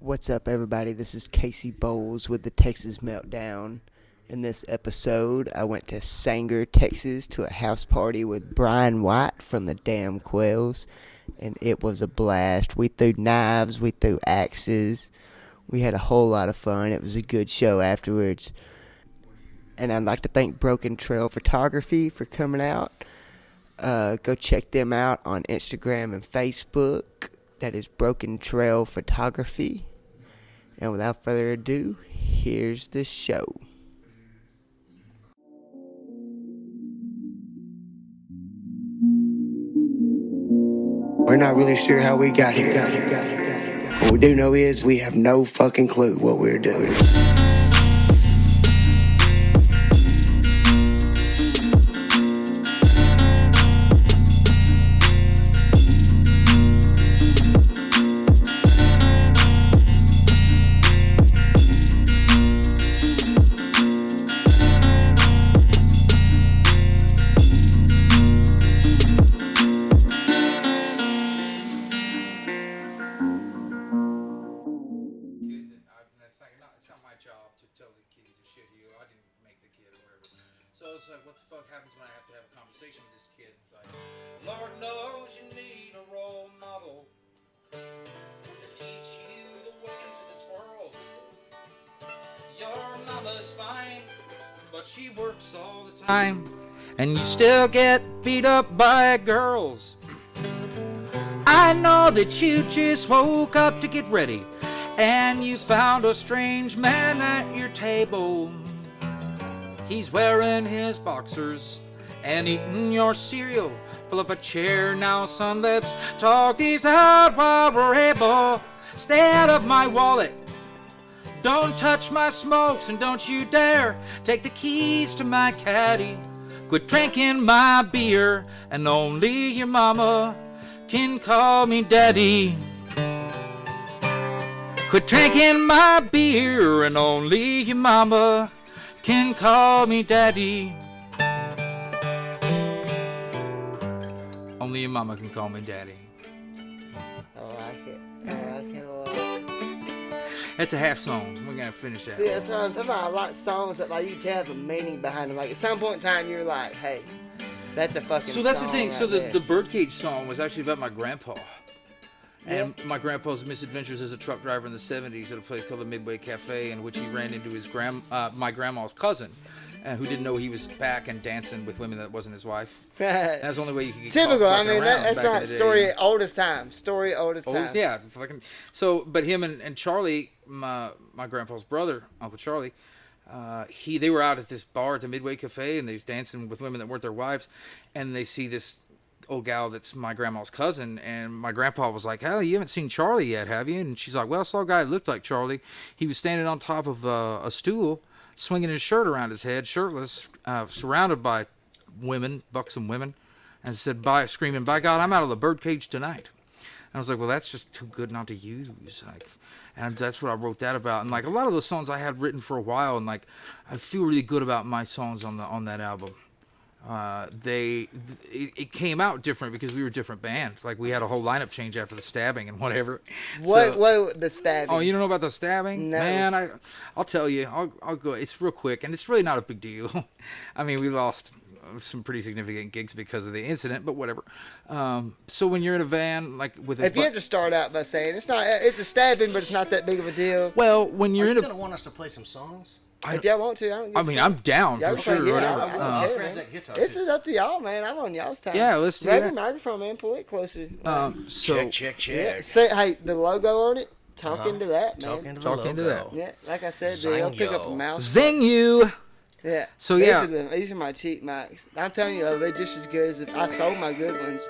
What's up, everybody? This is Casey Bowles with the Texas Meltdown. In this episode, I went to Sanger, Texas to a house party with Bryon White from the damn Quails, and it was a blast. We threw knives, we threw axes, we had a whole lot of fun. It was a good show afterwards. And I'd like to thank Broken Trail Photography for coming out. Go check them out on Instagram and Facebook. That is Broken Trail Photography. And without further ado, here's the show. We're not really sure how we got here. What we do know is we have no fucking clue what we're doing. So it's like, what the fuck happens when I have to have a conversation with this kid? It's like, Lord knows you need a role model to teach you the ways of this world. Your mama's fine, but she works all the time, and you still get beat up by girls. I know that you just woke up to get ready, and you found a strange man at your table. He's wearing his boxers and eating your cereal. Pull up a chair now, son, let's talk these out while we're able. Stay out of my wallet. Don't touch my smokes, and don't you dare take the keys to my caddy. Quit drinking my beer, and only your mama can call me daddy. Quit drinking my beer, and only your mama can call me daddy. Only your mama can call me daddy. I like it. I like it a lot. That's a half song. We're gonna finish that. See, that's what I'm talking about. I like songs that like you can have a meaning behind them. Like at some point in time, you're like, hey, that's a fucking So that's song the thing. right So there. the Birdcage song was actually about my grandpa. And Yeah. my grandpa's misadventures as a truck driver in the 70s at a place called the Midway Cafe, in which he ran into his my grandma's cousin, who didn't know he was back and dancing with women that wasn't his wife. That's the only way you could get Typical. caught I fucking mean, around that's back in not the day, story you know? oldest time. Story oldest Oh, time. yeah, fucking. So, but him and Charlie, my grandpa's brother, Uncle Charlie, they were out at this bar at the Midway Cafe, and they was dancing with women that weren't their wives, and they see this old gal that's my grandma's cousin, and my grandpa was like, "Oh, you haven't seen Charlie yet, have you?" And she's like, "Well, I saw a guy that looked like Charlie. He was standing on top of a stool, swinging his shirt around his head, shirtless, surrounded by women, buxom women, and said, screaming, 'By God, I'm out of the birdcage tonight.'" And I was like, "Well, that's just too good not to use." And that's what I wrote that about. And like a lot of those songs I had written for a while, and like I feel really good about my songs on that album. It came out different because we were a different band. Like we had a whole lineup change after the stabbing and whatever. What the stabbing? Oh, you don't know about the stabbing? No. Man, I'll tell you. I'll go. It's real quick, and it's really not a big deal. I mean, we lost some pretty significant gigs because of the incident, but whatever. So when you're in a van, like with If you have to start out by saying it's a stabbing, but it's not that big of a deal. well, when you're Are in you a, gonna want us to play some songs? If y'all want to, I don't give I a mean, fuck. I'm down Y'all for can play- sure. yeah, Whatever. I don't care, grab man. that guitar, This too. is up to y'all, man. I'm on y'all's time. Yeah, let's do Grab that. your microphone, man. Pull it closer. So Check. Yeah. Say, hey, the logo on it. Talk into that, man. Talk into the Talk logo. into that. Yeah, like I said, they'll pick up a Zango. mouse. zing you. Yeah. So, yeah. These are my cheap mics. I'm telling you, though, they're just as good as I sold my good ones.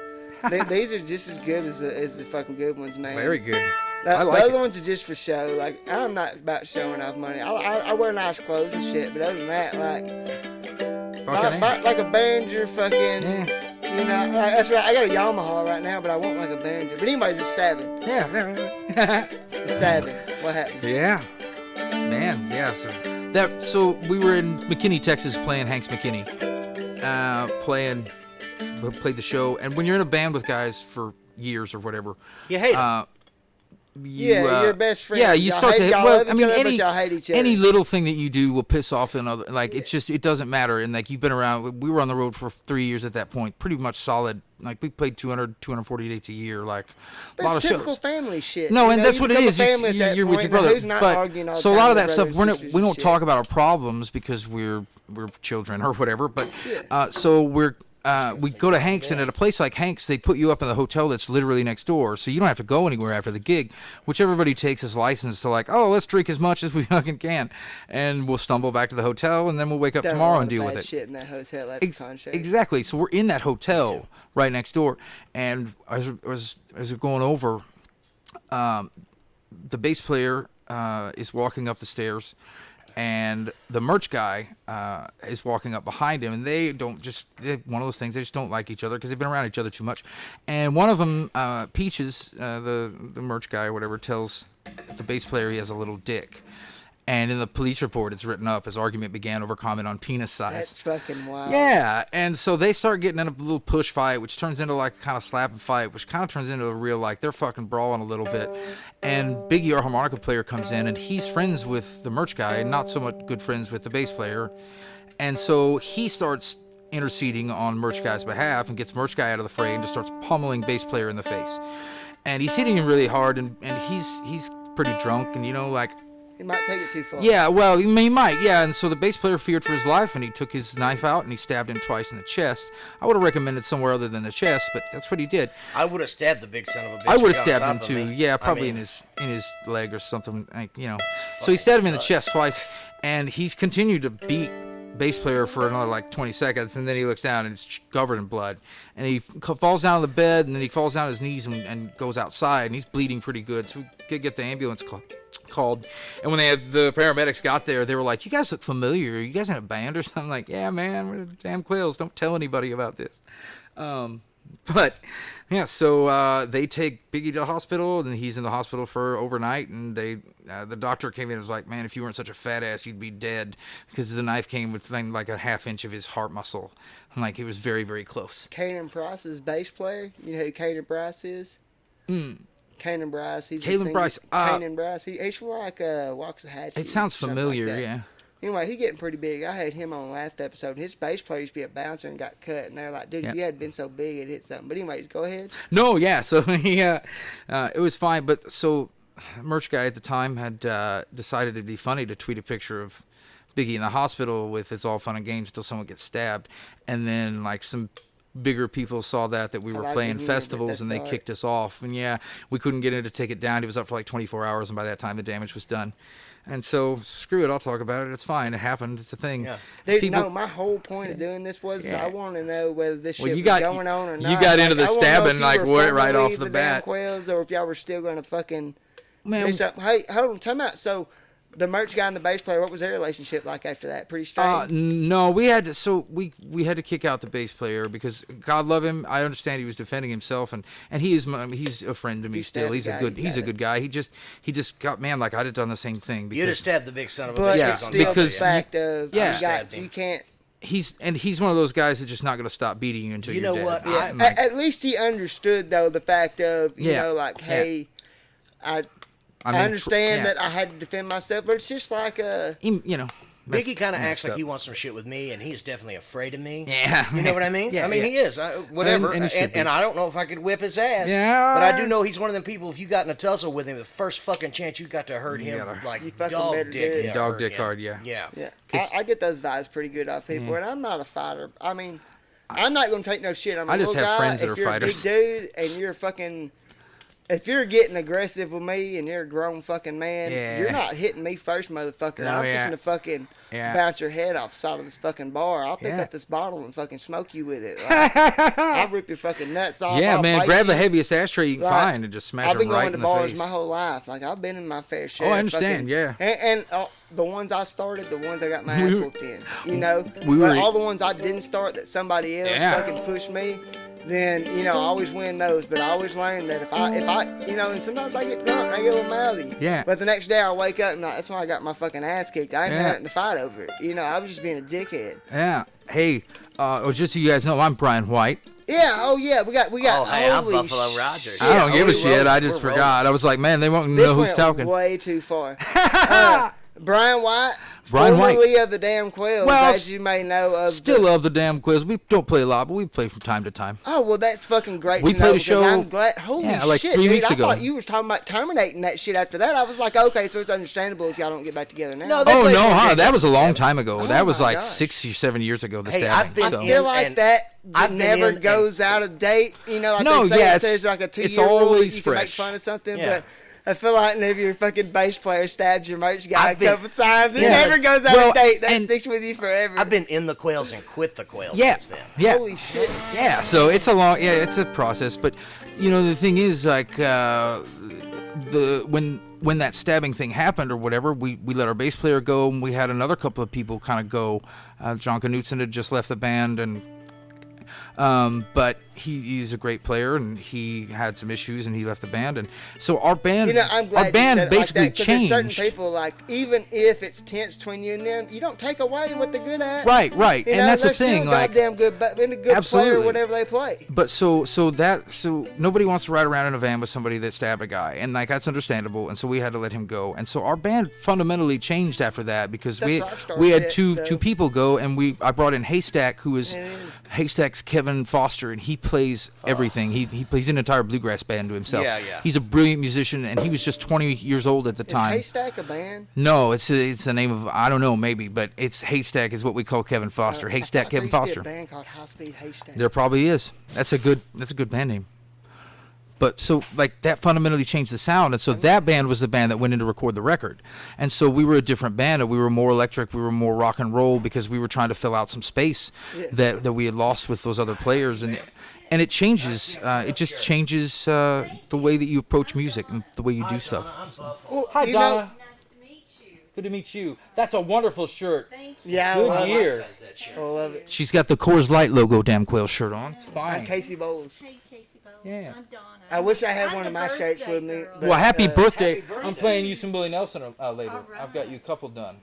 These are just as good as the fucking good ones, man. Very good. The I like other it. ones are just for show. Like I'm not about showing off money. I wear nice clothes and shit, but other than that, buy like a Behringer fucking. You know, like, that's right. I got a Yamaha right now, but I want like a Behringer. But anybody's just stabbing. Yeah. Stabbing. What happened? Yeah. Man, yeah. So we were in McKinney, Texas, playing Hanks McKinney. Played the show, and when you're in a band with guys for years or whatever, You hate 'em. your best friend. Yeah, you start to. Y'all Well, love I each mean, other, but y'all hate each other. any little thing that you do will piss off another. Like it's just it doesn't matter. And like you've been around. We were on the road for 3 years at that point, pretty much solid. Like we played 240 dates a year. Like But a lot it's of typical shows. family shit. No, you and know, that's you what it become a is. family at that You're with point, your brother. Who's not But arguing all the so a time lot of with that stuff brothers and we don't sisters talk and about our problems because we're children or whatever. But so we go to Hank's, and at a place like Hank's, they put you up in the hotel that's literally next door, so you don't have to go anywhere after the gig, which everybody takes as license to like, oh, let's drink as much as we fucking can, and we'll stumble back to the hotel, and then we'll wake up Done a tomorrow lot and of deal bad with it. shit in that hotel after concert. Exactly. So we're in that hotel right next door, and as we're going over, the bass player is walking up the stairs, and the merch guy is walking up behind him, and they're one of those things, they just don't like each other because they've been around each other too much. And one of them, Peaches, the merch guy or whatever, tells the bass player he has a little dick. And in the police report, it's written up as argument began over comment on penis size. That's fucking wild. Yeah, and so they start getting in a little push fight, which turns into like a kind of slapping fight, which kind of turns into a real, like, they're fucking brawling a little bit. And Biggie, our harmonica player, comes in, and he's friends with the merch guy, not so much good friends with the bass player. And so he starts interceding on merch guy's behalf and gets merch guy out of the fray and just starts pummeling bass player in the face. And he's hitting him really hard, and he's pretty drunk, and, you know, like... He might take it too far. Yeah, well, he might, yeah. And so the bass player feared for his life, and he took his knife out and he stabbed him twice in the chest. I would have recommended somewhere other than the chest, but that's what he did. I would have stabbed the big son of a bitch. I would have right stabbed on him top too. of me. Yeah, probably in his leg or something, like, you know. So he stabbed him in the chest twice, and he's continued to beat bass player for another like 20 seconds, and then he looks down and it's covered in blood, and he falls down on the bed, and then he falls down on his knees and goes outside, and he's bleeding pretty good. So we could get the ambulance called, and when the paramedics got there, they were like, "You guys look familiar. Are you guys in a band or something?" Like, "Yeah, man, we're the damn Quails. Don't tell anybody about this." But yeah, so they take Biggie to the hospital, and he's in the hospital for overnight. And the doctor came in and was like, "Man, if you weren't such a fat ass, you'd be dead," because the knife came within like a half inch of his heart muscle, and like it was very, very close. Kanan Price's bass player. You know who Kanan Bryce is? Kanan Bryce. He's Kanan Bryce. Kanan Bryce. He's like Walks the Hatchet. It sounds something familiar, like that. yeah. Anyway, he's getting pretty big. I had him on last episode. His bass player used to be a bouncer and got cut. And they're like, dude, if you hadn't been so big, it'd hit something. But anyways, go ahead. No, yeah. So it was fine. But so merch guy at the time had decided it'd be funny to tweet a picture of Biggie in the hospital with "It's all fun and games until someone gets stabbed." And then like some bigger people saw that we were like playing the humor, but festivals, that's and they the art. kicked us off. And yeah, we couldn't get in to take it down. He was up for like 24 hours, and by that time the damage was done. And so, screw it, I'll talk about it. It's fine. It happened. It's a thing. Yeah. Dude, no, my whole point of doing this was I want to know whether this shit was going on or not. You got into the I wanna know stabbing, if like, you were right finally off the damn bat. Quails, or if y'all were still going to fucking Man, do something. Hey, hold on, time out. So, the merch guy and the bass player, what was their relationship like after that? Pretty strange? No, we had to kick out the bass player because God love him. I understand he was defending himself, and he's a friend to me still. He's a good guy. He just got, man, like I'd have done the same thing. You'd have stabbed the big son of a But bitch. it's still the fact of Yeah. you can't. He's one of those guys that's just not going to stop beating you until You you're know dead. what? Yeah, Like, at least he understood though the fact of you know, like, hey, I understand that I had to defend myself, but it's just like Biggie kind of acts like he wants some shit with me, and he's definitely afraid of me. Yeah. You know what I mean? Yeah, I mean, yeah. he is. Whatever. And I don't know if I could whip his ass. Yeah. But I do know he's one of them people, if you got in a tussle with him, the first fucking chance you got to hurt him, like, You fucking dog better dick. do it. yeah, Dog hurt dick him. hard, yeah. Yeah. Yeah, I get those vibes pretty good off people, and I'm not a fighter. I mean, I'm not gonna take no shit. I'm a I just little have guy. friends that if are you're fighters. a big dude and you're fucking, if you're getting aggressive with me and you're a grown fucking man, you're not hitting me first, motherfucker. No, I'm yeah. just gonna fucking bounce your head off the side of this fucking bar. I'll pick up this bottle and fucking smoke you with it. Like, I'll rip your fucking nuts off. Yeah, I'll man, bite grab you. the heaviest ashtray you can Like, find and just smash I've been them right going to in the bars face. my whole life. Like, I've been in my fair share. Oh, I of understand, fucking, yeah. And the ones I started, the ones I got my ass whooped in. You know, We were- but all the ones I didn't start that somebody else fucking pushed me. Then I always win those. But I always learn that if I and sometimes I get drunk and I get a little mouthy. Yeah. But the next day I wake up and that's why I got my fucking ass kicked. I ain't had nothing to fight over it. I was just being a dickhead. Yeah. Hey, just so you guys know, I'm Bryon White. Yeah. Oh yeah. We got. Oh, hey, I'm holy Buffalo Rogers. shit. I don't give a we shit. roll- I just we're forgot. I was like, man, they won't This know who's went talking. way too far. Bryon White, Bryon White. formerly of the damn Quails, Well, as you may know of. Still love the damn quiz. We don't play a lot, but we play from time to time. Oh well, that's fucking great. We to played know a because show- I'm glad. Holy yeah, like shit, 3 dude! weeks I ago. thought you was talking about terminating that shit after that. I was like, okay, so it's understandable if y'all don't get back together now. No, they Oh played no, one huh? gig That was a long 67. time ago. Oh, That was my like gosh. 6 or 7 years ago. The Hey, stabbing. I've been so. I feel in- like and that I've been never in- goes out of date. You know, like No, they say yeah, there's like a it's 2-year rule that always you can make fresh. fun of something, Yeah. but I feel like if your fucking bass player stabs your merch guy I've been- a couple times, it Yeah. never goes out Well, of date. That and- sticks with you forever. I've been in the Quails and quit the Quails Yeah, since then. yeah, Holy shit. yeah. So it's it's a process. But you know, the thing is, like, when that stabbing thing happened or whatever, we let our bass player go, and we had another couple of people kind of go. John Knutson had just left the band, and but he's a great player, and he had some issues, and he left the band, and so our band, You know, I'm glad our band you said basically it like that, 'cause there's certain changed. people, like, even if it's tense between you and them, you don't take away what they're good at. Right, You and know, that's the they're still thing, like. goddamn good, been a good player, Absolutely. whatever they play. But so nobody wants to ride around in a van with somebody that stabbed a guy, and like that's understandable, and so we had to let him go, and so our band fundamentally changed after that because That's we rockstar we had shit, two though. people go, and I brought in Haystack, who is It is. Haystack's Kevin Foster, and he plays everything. He plays an entire bluegrass band to himself. Yeah, yeah. He's a brilliant musician, and he was just 20 years old at the Is time. Haystack a band? No, it's the name of, I don't know, maybe, but it's Haystack is what we call Kevin Foster. Haystack I Kevin thought there used to Foster. be a band called High Speed Haystack. There probably is. That's a good band name. But so like that fundamentally changed the sound, and so that band was the band that went in to record the record, and so we were a different band, and we were more electric, we were more rock and roll because we were trying to fill out some space that we had lost with those other players, and it changes. It just changes the way that you approach music and the way you do stuff. Well, Hi, you know- Donna. Nice to meet you. Good to meet you. That's a wonderful shirt. Thank you. Yeah, I Good love year. it. I love it. She's got the Coors Light logo damn Quail shirt on. It's I'm fine. Casey Bowles. Hey, Casey Bowles. Yeah. I'm Donna. I wish I had I'm one of the my shirts birthday with me. girl. but, Well, happy birthday. happy birthday. I'm playing you some Willie Nelson later. All I've got you a couple done.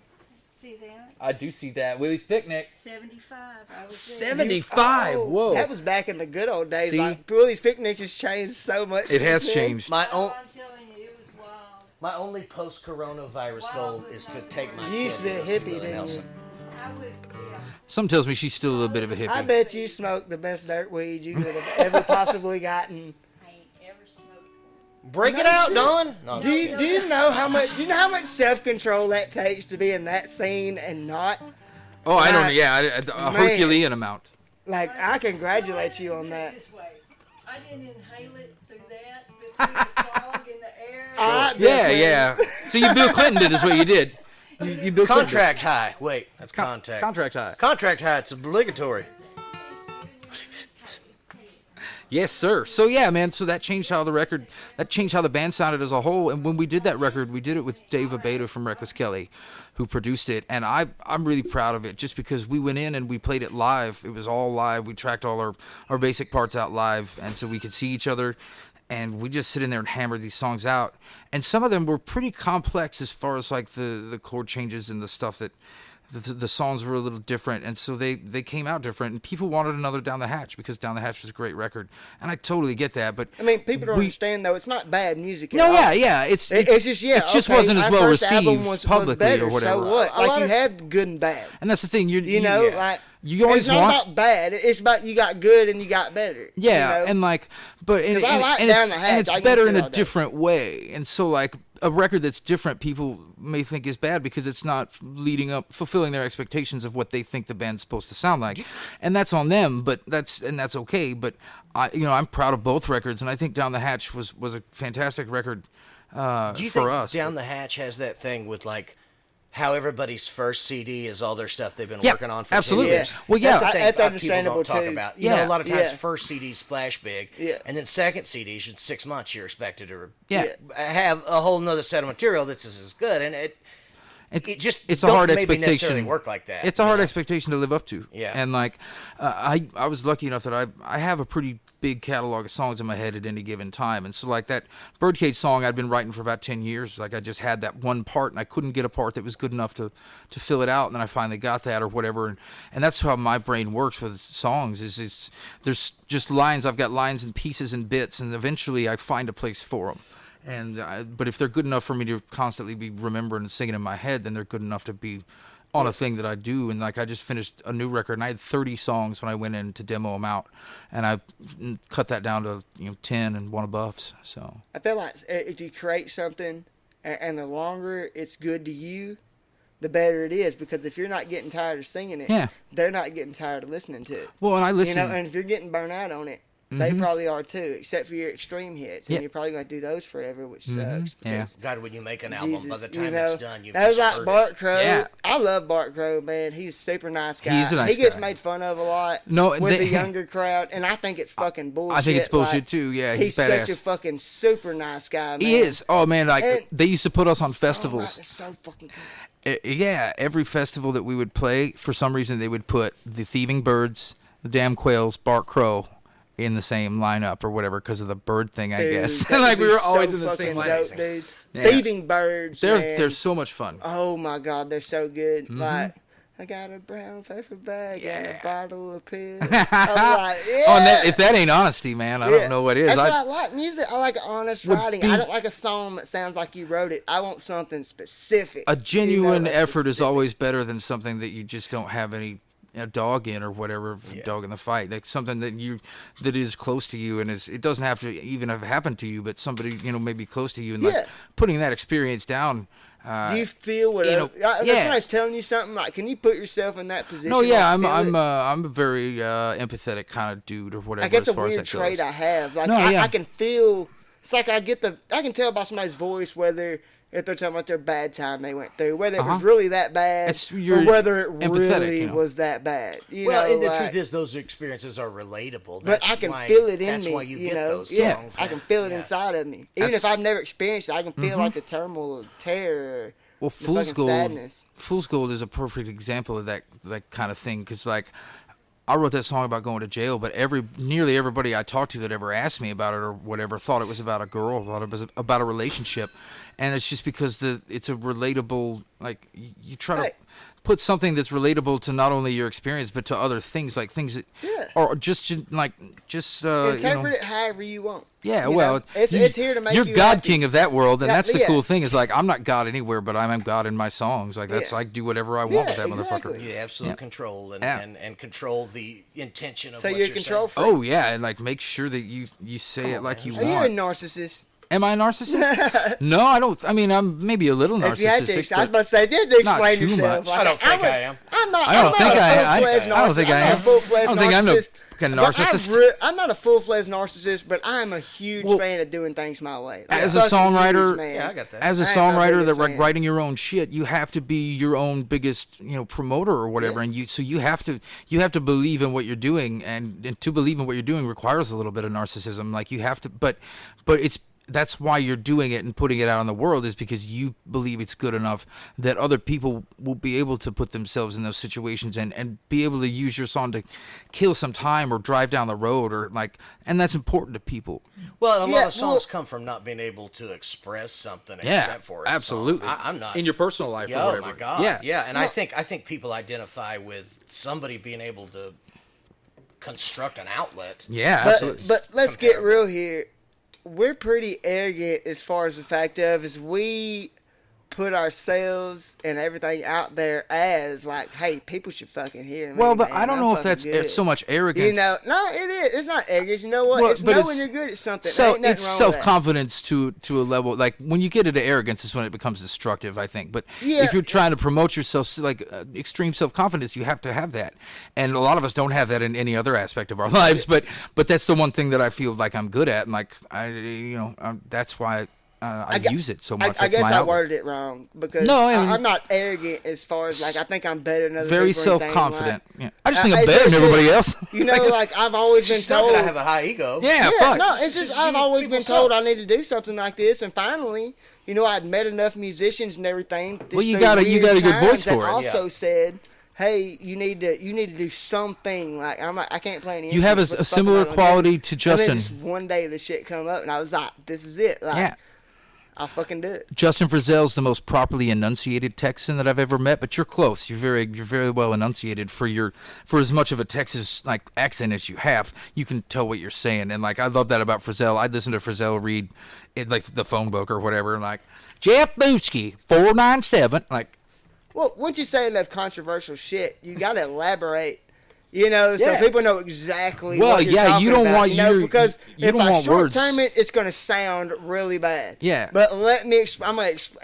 See that? I do see that. Willie's Picnic. 75. I was 75. Oh, Whoa. That was back in the good old days. See? Like, Willie's Picnic has changed so much. It has since then. changed. My there. Oh, own, I'm telling you, it was wild. my only post-coronavirus goal is to take my You used to be a kid hippie, Willie didn't you? Nelson. I was, yeah. Something tells me she's still a little bit of a hippie. I bet you smoked the best dirt weed you could have ever possibly gotten. I ain't ever smoked one. Break it out, Don. No, Do you know how much self control that takes to be in that scene and not? Oh, I don't know. Like, Yeah, a man. Herculean amount. Like, I congratulate you on that. This way. I didn't inhale it through that, but through the fog in the air. I Yeah, definitely- yeah. So you Bill Clinton did is what you did. You Bill Clinton did. Contract high. Wait, that's contact. Contract high. Contract high. It's obligatory. Yes, sir. So yeah, man. So that changed how the band sounded as a whole. And when we did that record, we did it with Dave Abeda from Reckless Kelly, who produced it. And I'm really proud of it, just because we went in and we played it live. It was all live. We tracked all our basic parts out live, and so we could see each other. And we just sit in there and hammer these songs out. And some of them were pretty complex as far as like the chord changes and the stuff that the songs were a little different. And so they came out different. And people wanted another Down the Hatch because Down the Hatch was a great record. And I totally get that. But I mean, people don't we- understand though. It's not bad music. At no, all. yeah. It's It's just it just okay, wasn't as our well first album received was publicly better, or whatever. So what? A Like lot you of- had good and bad. And that's the thing. You know, yeah. like you always it's not want. about bad. It's about you got good and you got better. Yeah, you know? and like, but and, 'Cause I and, like and Down it's, the and Hatch. it's I can better sit in all a day. different way. And so like a record that's different, people may think is bad because it's not fulfilling their expectations of what they think the band's supposed to sound like, and that's on them. But that's okay. But I'm proud of both records, and I think Down the Hatch was a fantastic record Do you for think us. Down the Hatch has that thing with like how everybody's first CD is all their stuff they've been Yeah, working on for 10 absolutely. years? Well, yeah. that's, the thing That's people understandable, don't talk too. about. You know, Yeah. a lot of times Yeah. first CDs splash big, Yeah. and then second CDs in 6 months you're expected to Yeah. have a whole nother set of material that's as good, and It just it's a don't hard maybe necessarily expectation. work like that. It's a hard expectation to live up to. Yeah. And like, I was lucky enough that I have a pretty big catalog of songs in my head at any given time, and so like that Birdcage song I'd been writing for about 10 years. Like I just had that one part, and I couldn't get a part that was good enough to fill it out, and then I finally got that or whatever, and that's how my brain works with songs. Is there's just lines. I've got lines and pieces and bits, and eventually I find a place for them. And but if they're good enough for me to constantly be remembering and singing in my head, then they're good enough to be on a thing that I do. And like I just finished a new record, and I had 30 songs when I went in to demo them out, and I cut that down to 10 and one above. So I feel like if you create something, and the longer it's good to you, the better it is. Because if you're not getting tired of singing it, Yeah. they're not getting tired of listening to it. well, and I listen. And if you're getting burnt out on it, they probably are too, except for your extreme hits. And Yeah. you're probably going to do those forever, which sucks. Yeah. Because God, when you make an album, by the time you it's done, you've that was just like heard Bart Crow. Yeah. I love Bart Crow, man. He's a super nice guy. He's a nice He gets guy. made fun of a lot No, with they- the younger crowd, and I think it's fucking bullshit. I think it's bullshit like, too. Yeah, he's he's such badass. a fucking super nice guy, man. He is. Oh man, like And they used to put us on Songwriting festivals. is so fucking cool. Yeah, every festival that we would play, for some reason they would put the Thieving Birds, the Damn Quails, Bart Crow in the same lineup or whatever because of the bird thing, I Dude, guess. that Like would we be were always so in the same fucking lineup. dope, dude. Yeah. Thieving Birds, man. They're so much fun. Oh my god, they're so good. Like, I got a brown paper bag and a Yeah. bottle of pills. I'm like, yeah. Oh, and if that ain't honesty, man, I Yeah. don't know what is. That's what I like music. I like honest writing. be- I don't like a song that sounds like you wrote it. I want something specific. A genuine that's effort is specific. always better than something that you just don't have any dog in or whatever, dog in the fight. Like something that is close to you and it doesn't have to even have happened to you, but somebody maybe close to you, and Yeah. like putting that experience down. Do you feel what? you know, If yeah. somebody's telling you something, like, can you put yourself in that position? No, yeah, like, feel it? I'm a very empathetic kind of dude or whatever. Like, that's as a far as weird that trait goes. I have. Like, No, yeah. I can feel. It's like I can tell by somebody's voice whether if they're talking about their bad time they went through, whether it was really that bad, or You're whether it empathetic, really was that bad. Well, and the like, truth is, those experiences are relatable. but That's I can why- feel it in that's me. why you get know? those Yeah, songs. I can feel it inside of me. Even if That's- I've never experienced it, I can feel like the turmoil of terror. Well, the Fool's fucking Gold. sadness. Fool's Gold is a perfect example of that kind of thing, because like I wrote that song about going to jail, but nearly everybody I talked to that ever asked me about it or whatever thought it was about a girl, thought it was about a relationship, and it's just because it's a relatable. Like you try Right. to put something that's relatable to not only your experience but to other things, like things that Yeah. or just Interpret it however you want. Yeah, You well, know? It's here to make you're you God happy. King of that world, and Yeah, that's the yeah. cool thing. Is like I'm not God anywhere, but I'm God in my songs. Like that's Yeah. I do whatever I want Yeah, with that exactly. motherfucker. You have absolute Yeah. control Yeah. and control the intention of So what you're a you're control saying. freak. Oh yeah, and like make sure that you say it like you Are you a want. narcissist? Am I a narcissist? No, I don't. I mean, I'm maybe a little If you had to, narcissistic. I was but- about to say, if you had to Not explain too yourself, much. like, I don't think I am. I'm not. I don't I'm think not a I full-fledged don't think I narcissist. I'm not am. a full-fledged I don't think I'm a narcissist. fucking But narcissist. I'm not a full-fledged narcissist, but I'm a huge Well, fan of doing things my way. Like, as a fucking songwriter- huge, man. Yeah, I got that. As a I ain't my songwriter that biggest like fan. writing your own shit, you have to be your own biggest, promoter or whatever, Yeah. and you have to believe in what you're doing, and to believe in what you're doing requires a little bit of narcissism. Like you have to, but that's why you're doing it and putting it out in the world, is because you believe it's good enough that other people will be able to put themselves in those situations and be able to use your song to kill some time or drive down the road or like, and that's important to people. Well, and a lot Yeah, of songs come from not being able to express something Yeah, except for it. in song. absolutely. I'm not in your personal life Yeah, or oh whatever. my god. Yeah, Yeah, and I think people identify with somebody being able to construct an outlet. yeah, absolutely. But let's get Comparable. real here. We're pretty arrogant as far as the fact of is we put ourselves and everything out there as like, hey, people should fucking hear me. Well, but man. I don't I'm know if fucking that's good. so much arrogance. No, it is. It's not arrogance. You know what? Well, it's but knowing it's- you're good at something. So Ain't nothing it's wrong with that. self-confidence to a level, like when you get into arrogance is when it becomes destructive, I think. But Yeah. if you're trying to promote yourself, like extreme self-confidence, you have to have that. And a lot of us don't have that in any other aspect of our lives. But that's the one thing that I feel like I'm good at, and like that's why I use it so much. I That's guess my I outlet. worded it wrong because No, I mean- I'm not arrogant as far as like I think I'm better than other Very people. or anything self-confident. Like, Yeah. I just think I'm it's better than just- everybody else. You know, like I've always been It's not told. that I have a high ego. Yeah, Yeah, fuck. no, it's just I've always been told I need to do something like this, and finally, I'd met enough musicians and everything. Well, you got a good voice for it. Also said, hey, you need to do something. Like I can't play any. You have instruments, a but something similar I'm gonna quality do. to And Justin. then just one day the shit come up, and I was like, this is it. Like, Yeah. I'll fucking do it. Justin Frizzell's the most properly enunciated Texan that I've ever met, but you're close. You're very well enunciated for as much of a Texas like accent as you have. You can tell what you're saying, and like I love that about Frizzell. I'd listen to Frizzell read it like the phone book or whatever, and like Jeff Bootsky 497. Like, Well, once you say enough controversial shit, you got to elaborate. So Yeah. people know exactly Well, what you're yeah, talking you don't about, want because you if don't I want short words. term it, it's going to sound really bad. Yeah. But let me,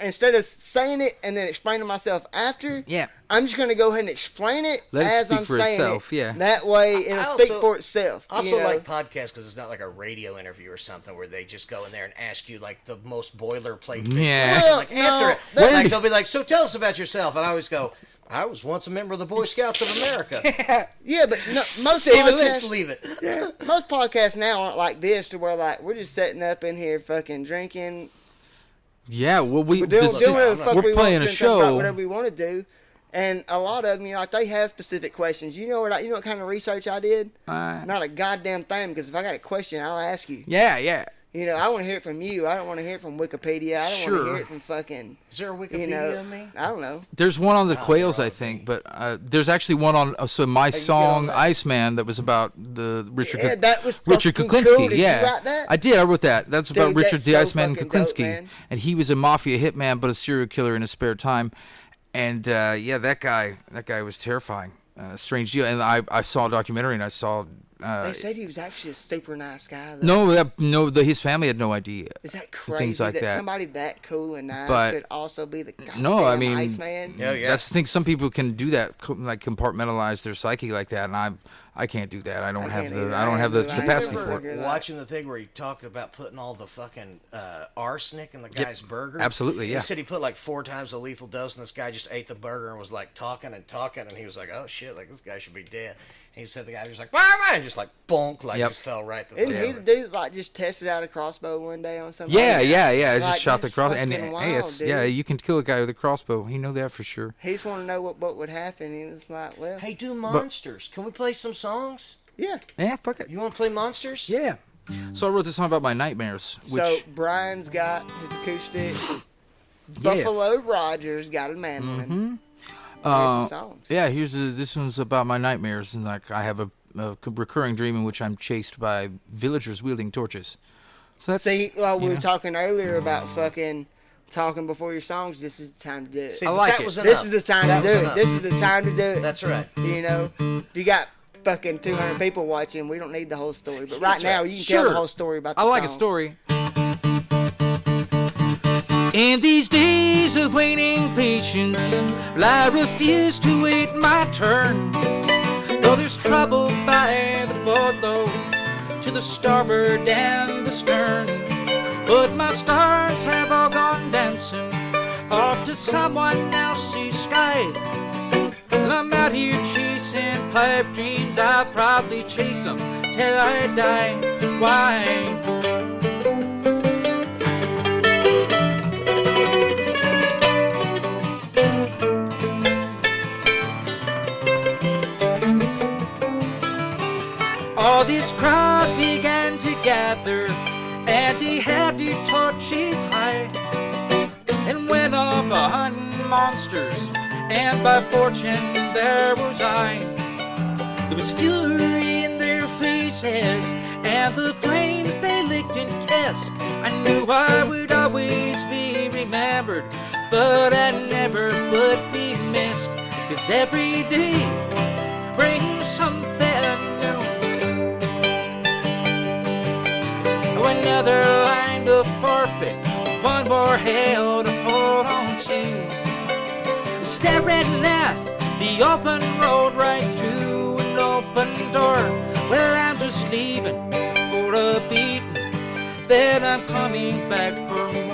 instead of saying it and then explaining myself after, Yeah. I'm just going to go ahead and explain it Let it as speak I'm for saying itself, it. yeah. That way it'll I speak also- for itself. I also you know? like podcasts because it's not like a radio interview or something where they just go in there and ask you like the most boilerplate thing. Yeah. Well, Like, answer no, it. that- Like, they'll be like, so tell us about yourself. And I always go, I was once a member of the Boy Scouts of America. Yeah, but no, most Save it, just podcasts, leave it. most podcasts now aren't like this, to where like we're just setting up in here, fucking drinking. yeah, well, We're doing whatever the fuck we're we playing want a to, talk about show. whatever we want to do. And a lot of them, like they have specific questions. You know what kind of research I did? Not a goddamn thing. Because if I got a question, I'll ask you. Yeah. I want to hear it from you. I don't want to hear it from Wikipedia. I don't want to Sure. hear it from fucking. Is there a Wikipedia of me? I don't know. There's one on the Quails, I think, but there's actually one on my you song go on that. Iceman that was about the Richard Yeah, that was Richard fucking Kuklinski. cool. Did you Yeah, write that? I did. I wrote that. That's about Dude, Richard that's the so Iceman fucking dope, Kuklinski, man. and he was a mafia hitman, but a serial killer in his spare time. And that guy was terrifying. Strange deal. And I saw a documentary, and I saw. They said he was actually a super nice guy. Though. His family had no idea. Is that for crazy things like that that. somebody that cool and nice But- could also be the goddamn No, I mean, Iceman? Yeah, yeah. That's the thing. Some people can do that, like compartmentalize their psyche like that, and I can't do that. I don't have can't the either. I don't I have the ain't never- capacity I ain't for never- it. Like- Watching the thing where he talked about putting all the fucking arsenic in the guy's burger. Absolutely, yeah. He said he put like 4 times the lethal dose, and this guy just ate the burger and was like talking, and he was like, "Oh shit, like this guy should be dead." And he said the guy was just like, "Why am I?" And just like bonk, like Yep. just fell right the Isn't fuck he the over. dude like just tested out a crossbow one day on somebody? Yeah. I Like, just shot the that's cross, and fucking hey, wild, it's dude. you can kill a guy with a crossbow. He know that for sure. He just wanted to know what would happen. He was like, well, Hey, do monsters. Can we play some songs? yeah. Yeah, fuck it. You want to play monsters? Yeah. So I wrote this song about my nightmares, which So Bryan's got his acoustic. Buffalo Rogers got a mandolin. Here's the songs. yeah, this one's about my nightmares, and like I have a recurring dream in which I'm chased by villagers wielding torches. So that's See, we you were know. talking earlier about fucking talking before your songs. This is the time to do it. See, I but like that it. was This enough. is the time That to was do it. enough. This is the time to do it. That's right. If you got fucking 200 people watching, we don't need the whole story. But right That's now, right. you can tell Sure. the whole story about the I like song. a story. In these days of waiting patience, well, I refuse to wait my turn. Though there's trouble by the boatload, to the starboard and the stern. But my stars have all gone dancing off to someone else's sky. Well, I'm out here chasing pipe dreams, I'll probably chase them till I die. Why? All this crowd began to gather, and they had their torches high, and went off a-hunting monsters, and by fortune there was I. There was fury in their faces, and the flames they licked and kissed. I knew I would always be remembered, but I never would be missed, 'cause every day brings something new. Another line to forfeit, one more hell to hold on to. Staring at the open road right through an open door. Well, I'm just leaving for a beating, then I'm coming back for more.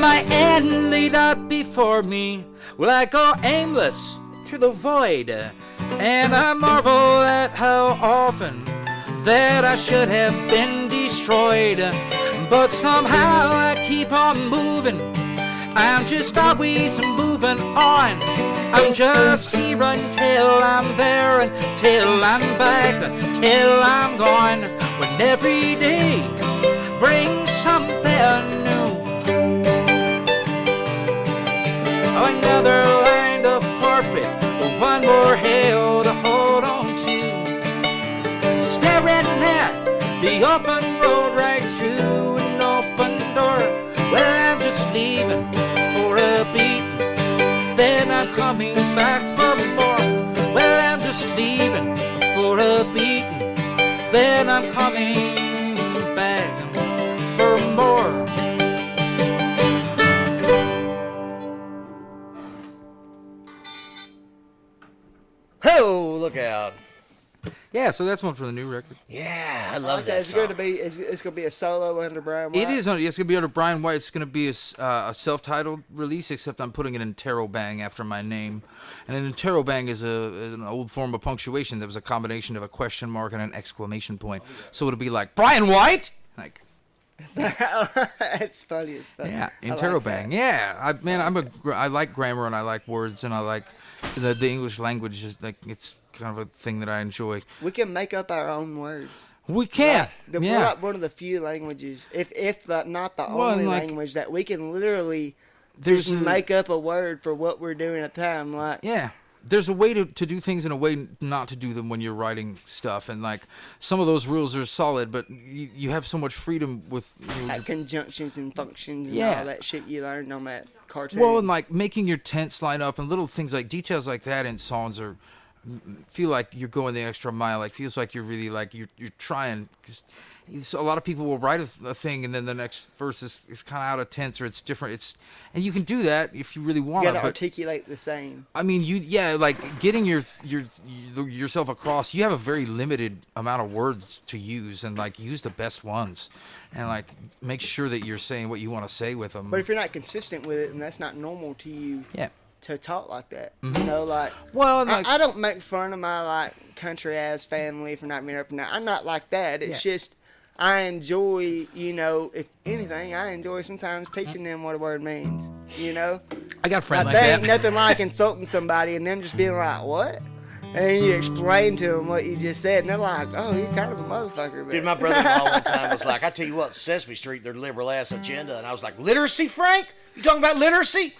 my end laid out before me. Well, I go aimless through the void, and I marvel at how often that I should have been destroyed. But somehow I keep on moving. I'm just always moving on. I'm just here until I'm there, until I'm back, until I'm gone. When every day brings something new. Another line to forfeit, one more hill to hold on to. Staring at the open road right through an open door. Well, I'm just leaving for a beat, then I'm coming back for more. Well, I'm just leaving for a beat, then I'm coming back for more. Ho, look out. Yeah, so that's one for the new record. Yeah, I love Okay, that it's song. going to be it's going to be a solo under Bryon White. It is. It's going to be under Bryon White. It's going to be a self-titled release, except I'm putting an interrobang after my name. And an interrobang is an old form of punctuation that was a combination of a question mark and an exclamation point. So it'll be like, Bryon White? Like, It's funny. It's funny. yeah, I like interrobang. that. Yeah, I like grammar and I like words and I like the English language. Is like it's kind of a thing that I enjoy. We can make up our own words. We can. We're Yeah. like one of the few languages, if not the Well, only like, language that we can literally There's just a- make up a word for what we're doing at the time. Like, Yeah. There's a way to do things and a way not to do them when you're writing stuff. And, like, some of those rules are solid, but you have so much freedom with... like conjunctions and functions and Yeah. all that shit you learned on that cartoon. Well, and, like, making your tense line up and little things like details like that in songs are... feel like you're going the extra mile. Like, feels like you're really, like, you're trying... 'Cause a lot of people will write a thing and then the next verse is kind of out of tense or it's different. And you can do that if you really want you to. gotta But articulate the same. I mean, like getting yourself across. You have a very limited amount of words to use, and like use the best ones, and like make sure that you're saying what you want to say with them. But if you're not consistent with it, and that's not normal to you yeah, to talk like that, you know, like. well, like, I don't make fun of my like country ass family for not being up now. I'm not like that. It's just I enjoy, you know, if anything, I enjoy sometimes teaching them what a word means. You know, I got a friend like there ain't that. nothing like insulting somebody and them just being like, "What?" And then you explain to them what you just said, and they're like, "Oh, you're kind of a motherfucker." But Dude, my brother-in-law one time was like, I tell you what, Sesame Street, their liberal-ass agenda. And I was like, literacy, Frank? You talking about literacy?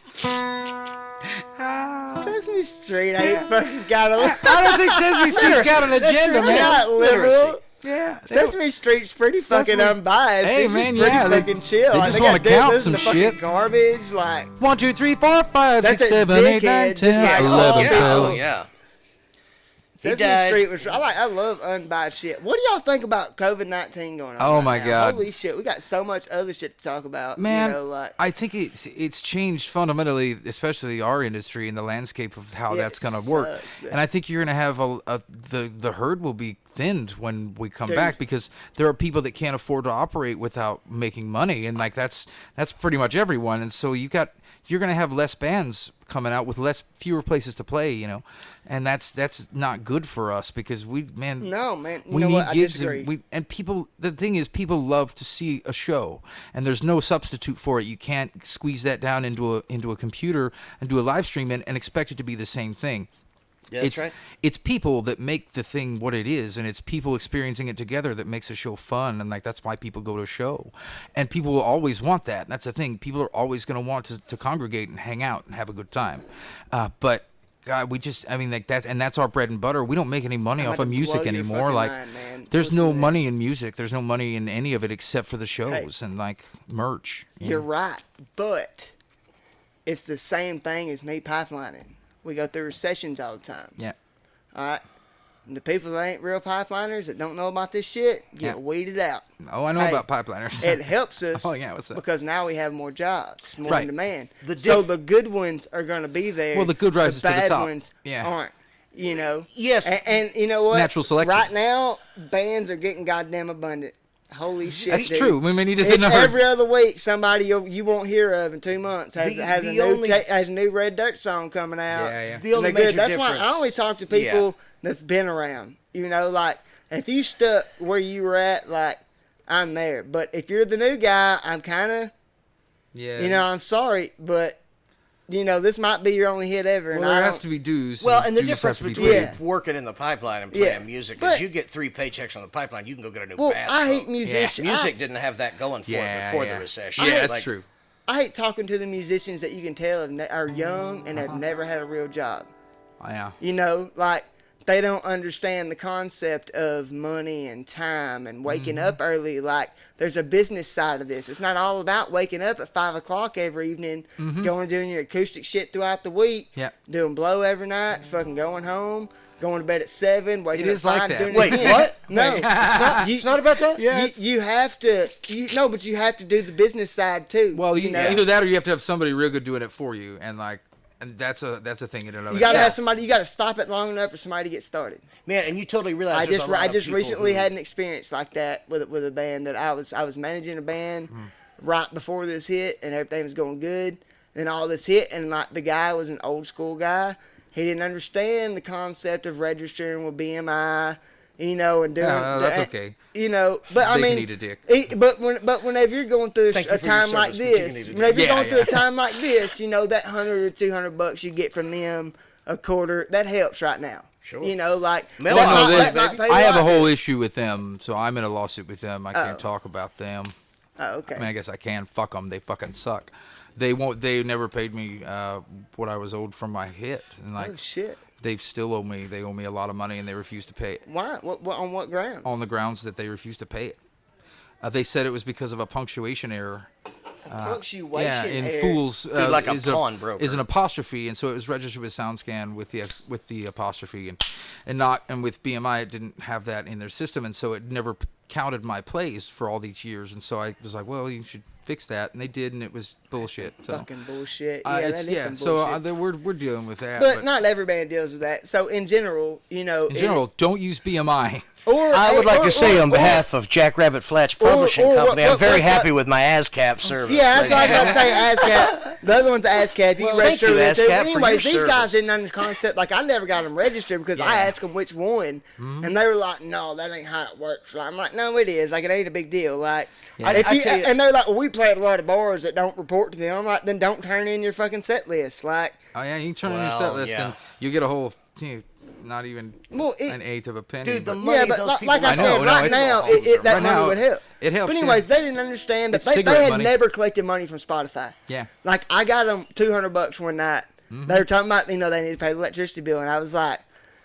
Sesame Street ain't fucking got a. I don't think Sesame Street's got an agenda, It's man. not liberal. Literacy. Yeah, Sesame Street's pretty fucking Sesame- unbiased. Hey, It's man, just pretty yeah, they- fucking chill. they Like, just got wanna count listen some to fucking shit. garbage, like 1, 2, 3, 4, 5, That's 6, a 7, 8, 9, dickhead, 10, just like, 11, oh, 12. Oh, yeah. Sesame died. Street was. I love unbiased shit. What do y'all think about COVID-19 going on? Oh, right my now? God. Holy shit, we got so much other shit to talk about. Man, you know, like I think it's changed fundamentally, especially our industry and the landscape of how Yeah, that's it going to work. sucks, man. And I think you're going to have the herd will be thinned when we come Dude. back because there are people that can't afford to operate without making money, and like that's pretty much everyone. And so you're going to have less bands coming out with fewer places to play, you know, and that's not good for us because no, man. You we know need what? I gigs disagree. and people. The thing is, people love to see a show, and there's no substitute for it. You can't squeeze that down into a computer and do a live stream and expect it to be the same thing. Yeah, that's right. It's people that make the thing what it is, and it's people experiencing it together that makes a show fun, and like that's why people go to a show, and people will always want that. That's the thing. People are always going to want to congregate and hang out and have a good time, but. God, like that, and that's our bread and butter. We don't make any money I'm off about of to music blow your anymore. fucking Like, mind, man. there's Listen no to this. money in music. There's no money in any of it except for the shows and like merch. you You're know? right, but it's the same thing as me pipelining. We go through recessions all the time. Yeah. All right. And the people that ain't real pipeliners that don't know about this shit get Yeah. weeded out. Oh, I know Hey, about pipeliners. It helps us. Oh, yeah, what's up? Because now we have more jobs, more Right. in demand. The So diff- the good ones are going to be there. Well, the good rises to the bad top. ones Yeah. aren't. You know. Yes. And you know what? Natural selection. Right now, bands are getting goddamn abundant. Holy shit! That's dude. true. We may need to It's know. every other week somebody you won't hear of in 2 months has The a new Red Dirt song coming out. Yeah. The only And they're major good. That's difference. why I only talk to people that's been around. You know, like if you stuck where you were at, like I'm there. But if you're the new guy, I'm kind of, Yeah. you know, I'm sorry, but you know, this might be your only hit ever. Well, and there I has don't- to be dues. Well, and the dues difference have to be between paid. Yeah. working in the pipeline and playing Yeah. music But- is you get 3 paychecks on the pipeline, you can go get a new Well, bass I hate boat. musicians. Music didn't have that going for Yeah, it before yeah. the recession. Yeah, Like, that's true. I hate talking to the musicians that you can tell are young and have never had a real job. Yeah. You know, like they don't understand the concept of money and time and waking Mm-hmm. up early. Like there's a business side of this. It's not all about waking up at 5 o'clock every evening, going and doing your acoustic shit throughout the week, Mm-hmm. Yeah. doing blow every night, fucking going home, going to bed at 7, waking It up is like 5, that. doing Wait, it again. what? No, It's not about that? Yeah. you have to. But you have to do the business side too. Well, you know, either that or you have to have somebody real good doing it for you, and that's a thing in and of you gotta itself. have somebody. You gotta stop it long enough for somebody to get started. Man, and you totally realize I there's just a lot I of just people recently who- had an experience like that with a band that I was managing a band right before this hit, and everything was going good. Then all this hit, and like the guy was an old school guy. He didn't understand the concept of registering with BMI, you know, and doing. That's okay. You know, but I They can mean, eat a dick. But whenever you're going through Thank you a for your time like service, but you can this, eat a dick. whenever you're Yeah, going through a yeah. time like this, you know that $100 or $200 you get from them a quarter that helps right now. Sure. You know, like Mail that it Well, on, no, might- they- that might pay I have a like whole this. issue with them, so I'm in a lawsuit with them. I can't talk about them. Oh, okay. I mean, I guess I can. Fuck them. They fucking suck. They won't. They never paid me what I was owed from my hit, and like Oh shit! they still owe me. They owe me a lot of money, and they refuse to pay it Why? What? On what grounds? on the grounds that they refuse to pay it. They said it was because of a punctuation error. punctuation. Yeah, in error. fools like a is pawnbroker. is an apostrophe, and so it was registered with SoundScan with the apostrophe, and with BMI it didn't have that in their system, and so it never counted my plays for all these years, and so I was like, well, you should fix that, and they did, and it was bullshit. So Fucking bullshit. Yeah, that is some so bullshit. we're dealing with that. but not every band deals with that. So in general, you know, in general, don't use BMI. or I would like to say on behalf of Jackrabbit Flats Publishing or Company, I'm very what's happy up- with my ASCAP service. Yeah, that's what I was about to say. ASCAP. The other one's ASCAP. You Well, can register thank you, with it too. ASCAP, But for anyways, your these guys service. didn't understand the concept. Like I never got them registered because I Yeah. asked them which one, and they were like, "No, that ain't how it works." Like, I'm like, "No, it is. Like it ain't a big deal." Like, Yeah. if I you, tell you- and they're like, "Well, we play at a lot of bars that don't report to them." I'm like, "Then don't turn in your fucking set list." Like, Oh yeah, you can turn in your Well, set list, yeah. and you get a whole, not even well, an eighth of a penny. Dude, the but- money yeah, but those like, people like I I know, said, no, right it's now, awesome. that Right money now, would help. it helps, But yeah. anyways, they didn't understand that It's they cigarette had money. never collected money from Spotify. Yeah. Like I got them $200 one night. Mm-hmm. They were talking about they need to pay the electricity bill, and I was like,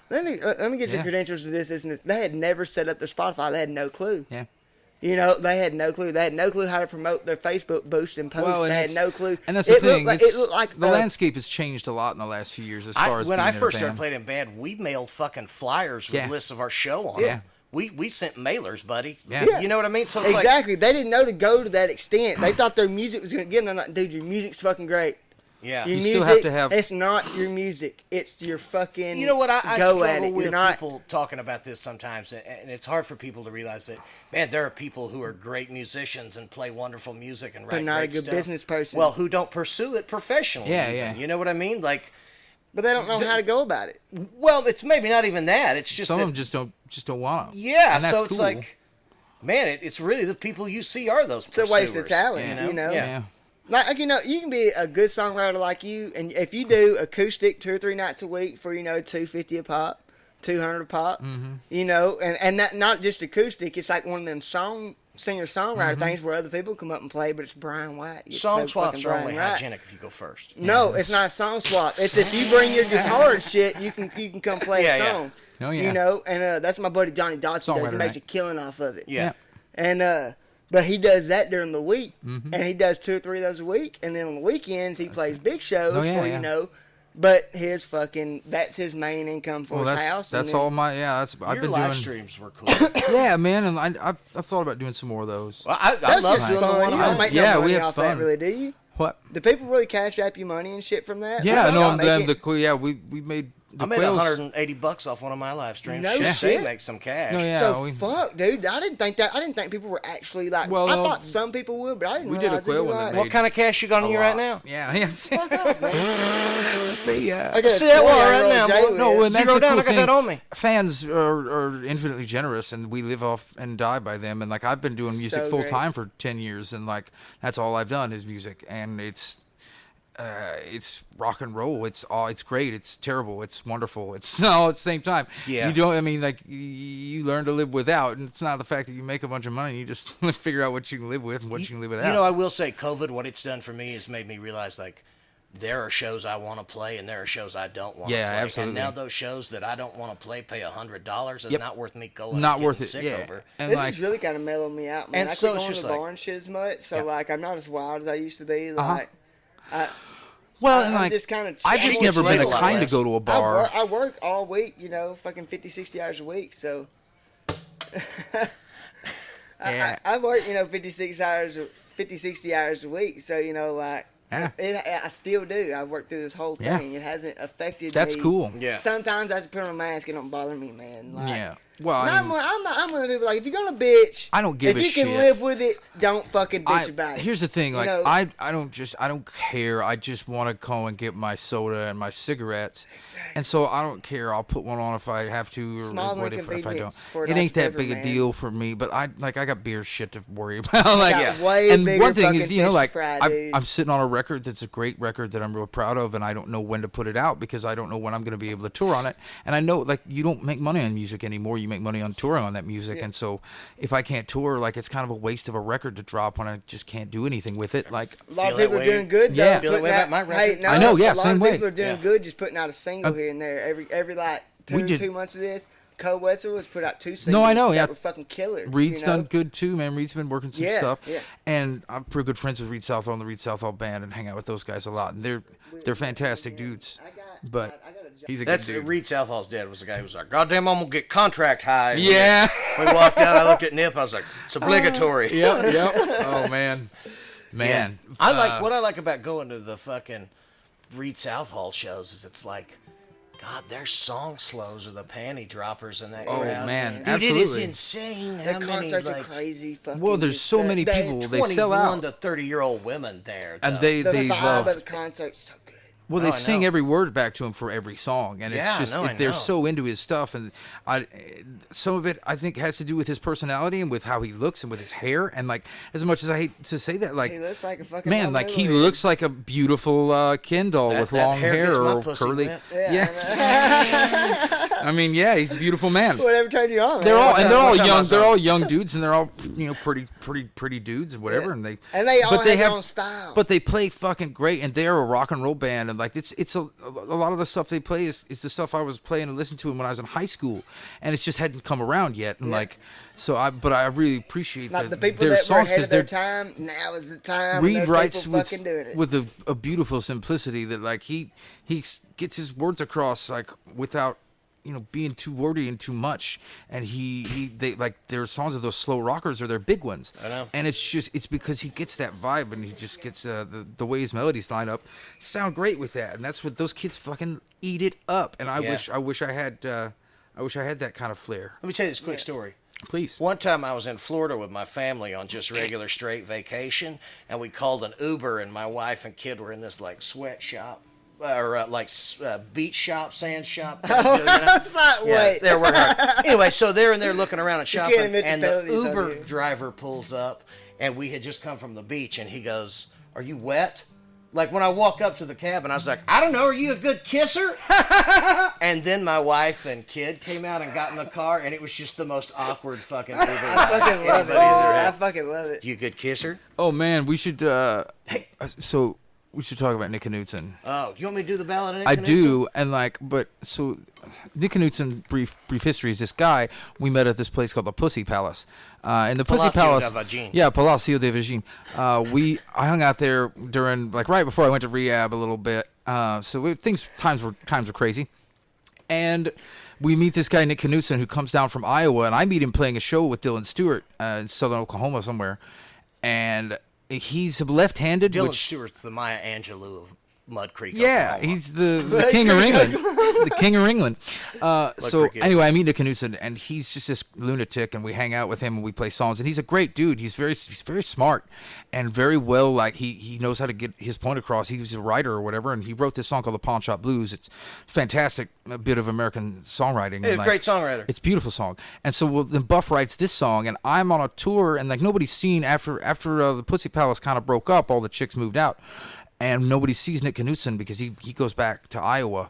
let me get your Yeah. credentials to this and this. They had never set up their Spotify. They had no clue. Yeah. You know, they had no clue. They had no clue how to promote their Facebook boosts and posts. Well, and they had it's- no clue. And that's the It looked thing. like- it's- it looked like the landscape has changed a lot in the last few years as far as When being I in a first started band. playing in band, we mailed fucking flyers with Yeah. lists of our show on Yeah. them. We sent mailers, buddy. Yeah. You know what I mean? So it's Exactly. They didn't know to go to that extent. They thought their music was going to get them. I'm like, dude, your music's fucking great. yeah. Your You music, still have to have- it's not your music. It's your fucking. You know what? I go at struggle it. with You're not. people talking about this sometimes, and it's hard for people to realize that, man, there are people who are great musicians and play wonderful music and write But not a great good stuff. business person. Well, who don't pursue it professionally. Yeah, even. yeah. You know what I mean? Like, But they don't know how to go about it. well, it's maybe not even that. It's just Some that, of them just don't want to. yeah. And that's So it's cool. like, man, it's really the people you see are those. It's a waste of pursuers, talent, you know? Yeah. Yeah. Like you know, you can be a good songwriter like you, and if you do acoustic 2 or 3 nights a week for $250 a pop, $200 a pop, you know, and that not just acoustic. It's like one of them singer-songwriter things where other people come up and play, but it's Bryon White. You Song play swaps fucking are Bryon only White. hygienic if you go first. No, it's not a song swap. It's if you bring your guitar and shit, you can come play Yeah, a yeah. song. Oh, yeah. You know, and that's my buddy Johnny Dodson does. He Songwriter makes night. a killing off of it. Yeah. And but he does that during the week, Mm-hmm. and he does 2 or 3 of those a week, and then on the weekends he plays big shows Oh, yeah, for yeah. you know. But that's his main income for Well, his house. and that's then- all my I've Your been live doing. streams were cool. Yeah, man, and I've thought about doing some more of those. Well, I That's love just doing the fun. one You on don't one. make Yeah, no we money have off fun. that, really, do you? What? Do people really cash app you money and shit from that? Yeah, Like, no, y'all make then it- we made I made Quails- $180 off one of my live streams. No Shit, shit. they make some cash. No, yeah. So we- fuck, dude. I didn't think people were actually like. Well, I no, thought some people would, but I didn't we did a realize it'd Quail be one that like. made- What kind of cash you got on a you right lot. now? Yeah, yes. Fuck off, man. See, I got See that 20 wall I right rolled now, J boy? with. No, and that's Zero a down, cool I got thing. that on me. Fans are infinitely generous, and we live off and die by them. And like I've been doing music So full great. time for 10 years, and like that's all I've done is music, and it's rock and roll. It's great. It's terrible. It's wonderful. It's all at the same time. Yeah. You don't. I mean, like you learn to live without, and it's not the fact that you make a bunch of money. You just figure out what you can live with and what you can live without. You know, I will say COVID, what it's done for me is made me realize, like, there are shows I want to play and there are shows I don't want to Yeah, play. absolutely. And now those shows that I don't want to play pay $100 is Yep. not worth me going Not and worth getting it. sick Yeah. over. And This like is really kind of mellowed me out, man. And I so quit it's going just to the like- bar and shit as much, so Yeah. like I'm not as wild as I used to be. Like, well, and I'm like just kind of. I've just She never gets been laid a a lot kind to less. go to a bar. I work all week, you know, fucking 50, 60 hours a week, so. Yeah. I work, you know, 50, 60 hours a week, so, you know, like. Yeah. I still do. I've worked through this whole Yeah. thing. It hasn't affected That's me. cool. Yeah. Sometimes I have to put on a mask. It don't bother me, man. Like, Yeah. Well, I I'm mean, gonna do like if you're gonna bitch. I don't give if a you can shit. live with it, don't fucking bitch about it. Here's the thing, You like know? I don't care. I just want to go and get my soda and my cigarettes, and so I don't care. I'll put one on if I have to, or Small what if I don't. inconvenience for It life ain't that forever, big a man. deal for me. But I got beer shit to worry about. Like, got way and bigger one thing is, fucking you know, fish to like fry, I'm, dude. I'm sitting on a record that's a great record that I'm real proud of, and I don't know when to put it out because I don't know when I'm going to be able to tour on it. And I know, like, you don't make money on music anymore. You make money on touring on that music, and so if I can't tour, like, it's kind of a waste of a record to drop when I just can't do anything with it. Like, A lot of Feel that people are way. doing good. Though, Yeah. Feel that way putting about my out- record. no, I know, yeah, a lot same of way. people are doing Yeah. good, just putting out a single here and there. Every like We did- 2 months of this. Cole Wetzel has put out 2 singles. No, I know, that yeah. were fucking killer. Reed's you know? done good too, man. Reed's been working some Yeah, stuff, yeah. and I'm pretty good friends with Reed Southall and the Reed Southall band, and hang out with those guys a lot. And they're fantastic dudes. But I got a job. he's a That's good dude. Reed Southall's dad was the guy who was like, "Goddamn, I'm gonna get contract high." Yeah. We walked out. I looked at Nip. I was like, "It's obligatory." Yep. Oh man. I like what I like about going to the fucking Reed Southall shows is it's like, God, their song slows are the panty droppers in that Oh, crowd. man, Dude, it is absolutely. insane Their how many concerts are like crazy. Fucking Well, there's so many people. They sell 21 out, to 30-year-old women there. and though. they The they vibe love. of the concert's so good. Well, Oh, they I sing know. every word back to him for every song, and Yeah, it's just I they're know. so into his stuff, and some of it I think has to do with his personality and with how he looks and with his hair, and like as much as I hate to say that, like He looks like a fucking man, like he Metalhead. looks like a beautiful Ken doll That- with that long hair hair gets my or pussy curly. wet. Yeah, I mean, yeah, he's a beautiful man. Whatever turned you on. They're man. all and they're all What time young. was They're that? all young dudes, and they're all pretty dudes and whatever. And they all but have they their own style. But they play fucking great, and they're a rock and roll band. And like it's a lot of the stuff they play is the stuff I was playing and listening to when I was in high school, and it just hadn't come around yet. And like so, I really appreciate Like the that people their that were songs ahead because of their they're time, now is the time. Reed and writes people with fucking doing it. a beautiful simplicity that like he gets his words across like without being too wordy and too much, and they like their songs of those slow rockers are their big ones. I know. And it's because he gets that vibe, and he just gets the way his melodies line up sound great with that, and that's what those kids fucking eat it up. And I Yeah. wish I had that kind of flair. Let me tell you this quick story. Please. One time I was in Florida with my family on just regular straight vacation, and we called an Uber, and my wife and kid were in this like sweatshop. Beach shop, sand shop. Kind of deal, you know? That's not wait. They're working hard. Anyway, so they're in there looking around and shopping, admit the and the penalties on Uber you. driver pulls up, and we had just come from the beach, and he goes, "Are you wet?" Like when I walk up to the cabin, I was like, "I don't know, are you a good kisser?" And then my wife and kid came out and got in the car, and it was just the most awkward fucking Uber ride I fucking love it. anybody's ever I had. fucking love it. You a good kisser? Oh man, we should so we should talk about Nick Knudsen. Oh, you want me to do the ballad? Of Nick I Knudsen? do, and like, but so Nick Knudsen, brief history is this guy we met at this place called the Pussy Palace. In the Pussy Palacio Palace, da Vagine. yeah, Palacio de Vagine. I hung out there during like right before I went to rehab a little bit. Times were crazy, and we meet this guy Nick Knudsen who comes down from Iowa, and I meet him playing a show with Dylan Stewart in Southern Oklahoma somewhere, and he's left-handed. Dylan which, Stewart's the Maya Angelou of Mud Creek. Yeah, Oklahoma. he's the king of England. The king of England. So Creek, anyway, I meet Nick Knudsen, and he's just this lunatic, and we hang out with him and we play songs. And he's a great dude. He's very smart and very well. Like he knows how to get his point across. He was a writer or whatever, and he wrote this song called "The Pawn Shop Blues." It's fantastic, a bit of American songwriting. He's a great songwriter. It's a beautiful song. And so then Buff writes this song, and I'm on a tour, and like nobody's seen after the Pussy Palace kind of broke up, all the chicks moved out. And nobody sees Nick Knudsen because he goes back to Iowa,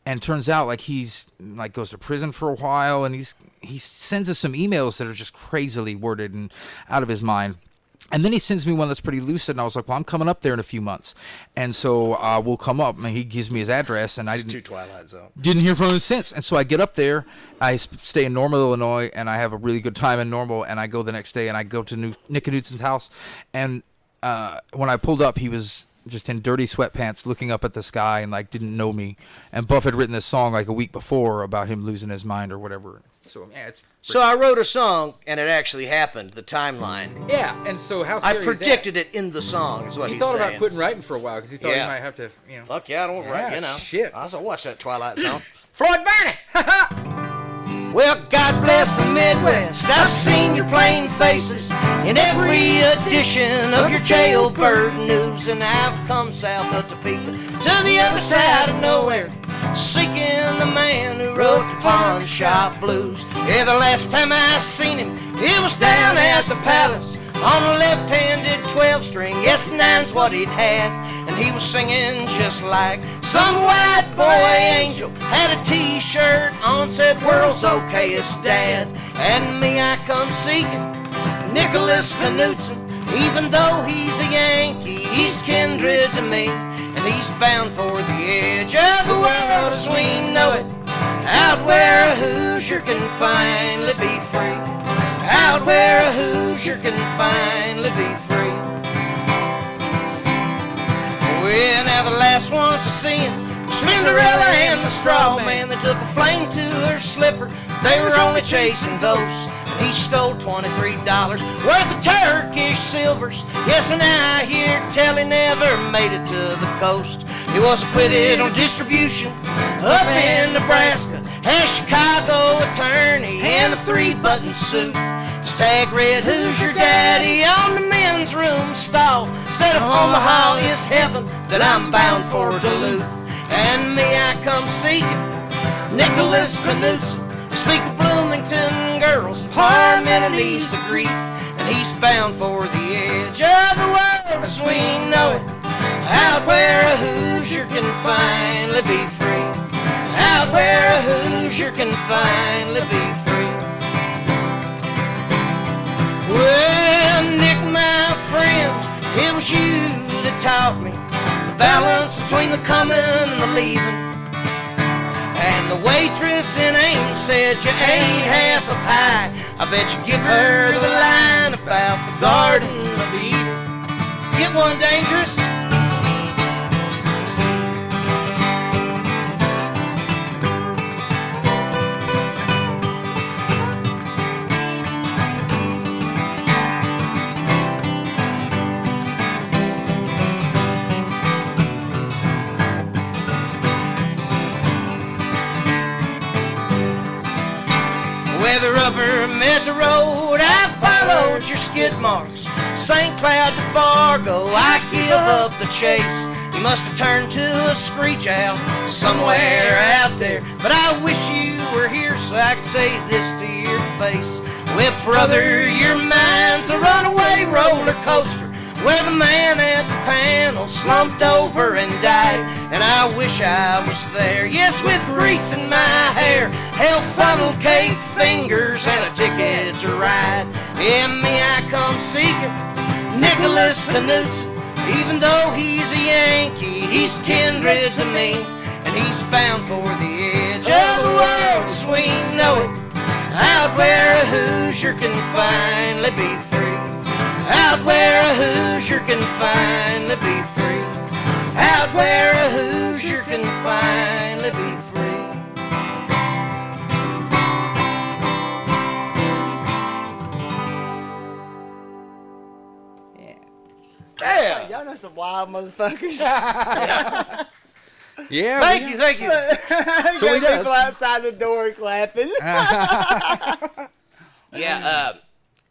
and turns out like he's like goes to prison for a while, and he sends us some emails that are just crazily worded and out of his mind. And then he sends me one that's pretty lucid, and I was like, well, I'm coming up there in a few months, and so we'll come up. And he gives me his address, and I didn't hear from him since. And so I get up there, I stay in Normal, Illinois, and I have a really good time in Normal. And I go the next day, and I go to Nick Knudsen's house, and when I pulled up, he was just in dirty sweatpants looking up at the sky and like didn't know me. And Buff had written this song like a week before about him losing his mind or whatever. So yeah, So I wrote a song and it actually happened, the timeline. yeah. And so how I serious predicted it in the song is what He he's thought saying. about quitting writing for a while because he thought Yeah. he might have to, Fuck yeah, I don't write, Yeah, shit. I also watch that Twilight song. Floyd Barney! Well, God bless the Midwest. I've seen your plain faces in every edition of your jailbird news, and I've come south of Topeka to the other side of nowhere, seeking the man who wrote the Pawn Shop Blues. Yeah, the last time I seen him, it was down at the Palace on a left-handed 12-string. Yes, nine's what he'd had, and he was singing just like some white boy angel. Had a t-shirt on, said world's okayest dad. And me, I come seeking Nicholas Knudsen. Even though he's a Yankee, he's kindred to me, and he's bound for the edge of the world as we know it, out where a Hoosier can finally be free, out where a Hoosier can finally be free. Well, now the last ones to see him were Cinderella and the straw man. They took a flame to her slipper, they were only chasing ghosts. And he stole $23 worth of Turkish silvers. Yes, and I hear tell he never made it to the coast. He was acquitted on distribution up in Nebraska. Had a Chicago attorney in a 3-button suit. His tag read, "Who's your daddy?" on the men's room stall. Said if Omaha is heaven, then I'm bound for Duluth. And me, I come seeking Nicholas Knudsen, speak of Bloomington girls and Parmenides the Greek. And he's bound for the edge of the world as we know it, out where a Hoosier can finally be free, out where a Hoosier can finally be free. Well, Nick, my friend, it was you that taught me the balance between the coming and the leaving. And the waitress in Ames said you ate half a pie. I bet you give her the line about the Garden of Eden. Get one, Dangerous? Where the rubber met the road, I followed your skid marks. St. Cloud to Fargo, I give up the chase. You must have turned to a screech owl somewhere out there. But I wish you were here so I could say this to your face. Well, brother, your mind's a runaway roller coaster, where the man at the panel slumped over and died. And I wish I was there, yes, with grease in my hair, held funnel cake fingers and a ticket to ride. Yeah, me, I come seeking Nicholas Knudsen. Even though he's a Yankee, he's kindred to me, and he's bound for the edge of the world as we know it, out where a Hoosier can finally be free, out where a Hoosier can finally be free, out where a Hoosier can finally be free. Yeah. Y'all know some wild motherfuckers. Yeah. Thank you. Got he does. people outside the door clapping. Yeah,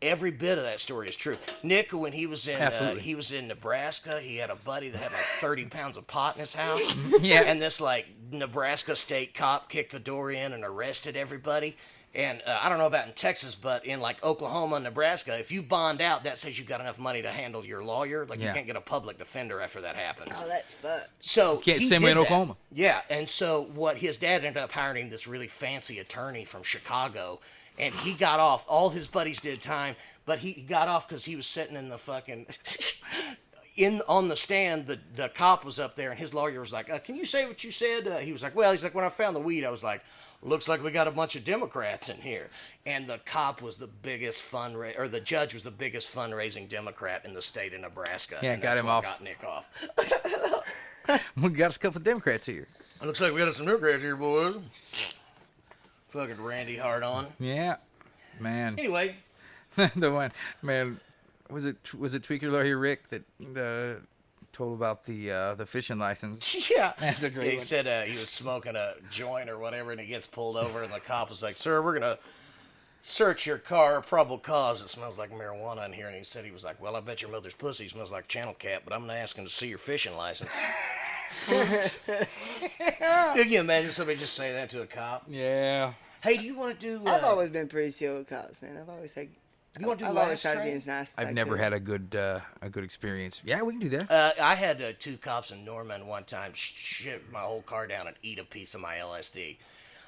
every bit of that story is true. Nick, when he was Absolutely. in Nebraska, he had a buddy that had like 30 pounds of pot in his house. Yeah. And this like Nebraska state cop kicked the door in and arrested everybody. And I don't know about in Texas, but in like Oklahoma and Nebraska, if you bond out, that says you've got enough money to handle your lawyer. Like you Yeah. can't get a public defender after that happens. Oh, that's fucked. So Can't- he same way did in that. Oklahoma. Yeah, and so what his dad ended up hiring this really fancy attorney from Chicago, and he got off. All his buddies did time, but he got off because he was sitting in the fucking on the stand. The cop was up there, and his lawyer was like, "Can you say what you said?" He was like, "Well," he's like, "when I found the weed, I was like." Looks like we got a bunch of Democrats in here. And the cop was the biggest or the judge was the biggest fundraising Democrat in the state of Nebraska. Yeah, and got that's him what off. Got Nick off. We got a couple of Democrats here. It looks like we got some Democrats here, boys. Fucking Randy Hard on. Yeah. Man. Anyway, The one, man, was it Tweaker Lawyer Rick that told about the fishing license? yeah. That's a great He one. said he was smoking a joint or whatever, and he gets pulled over, and the cop was like, "Sir, we're going to search your car, probable cause. It smells like marijuana in here." And he said, he was like, "Well, I bet your mother's pussy smells like Channel Cat, but I'm going to ask him to see your fishing license." Can you imagine somebody just say that to a cop? Yeah. Hey, do you want to do... I've always been pretty chill with cops, man. I've always tried to be as nice as I've I never could. had a good experience. Yeah, we can do that. I had two cops in Norman one time shit my whole car down and eat a piece of my LSD.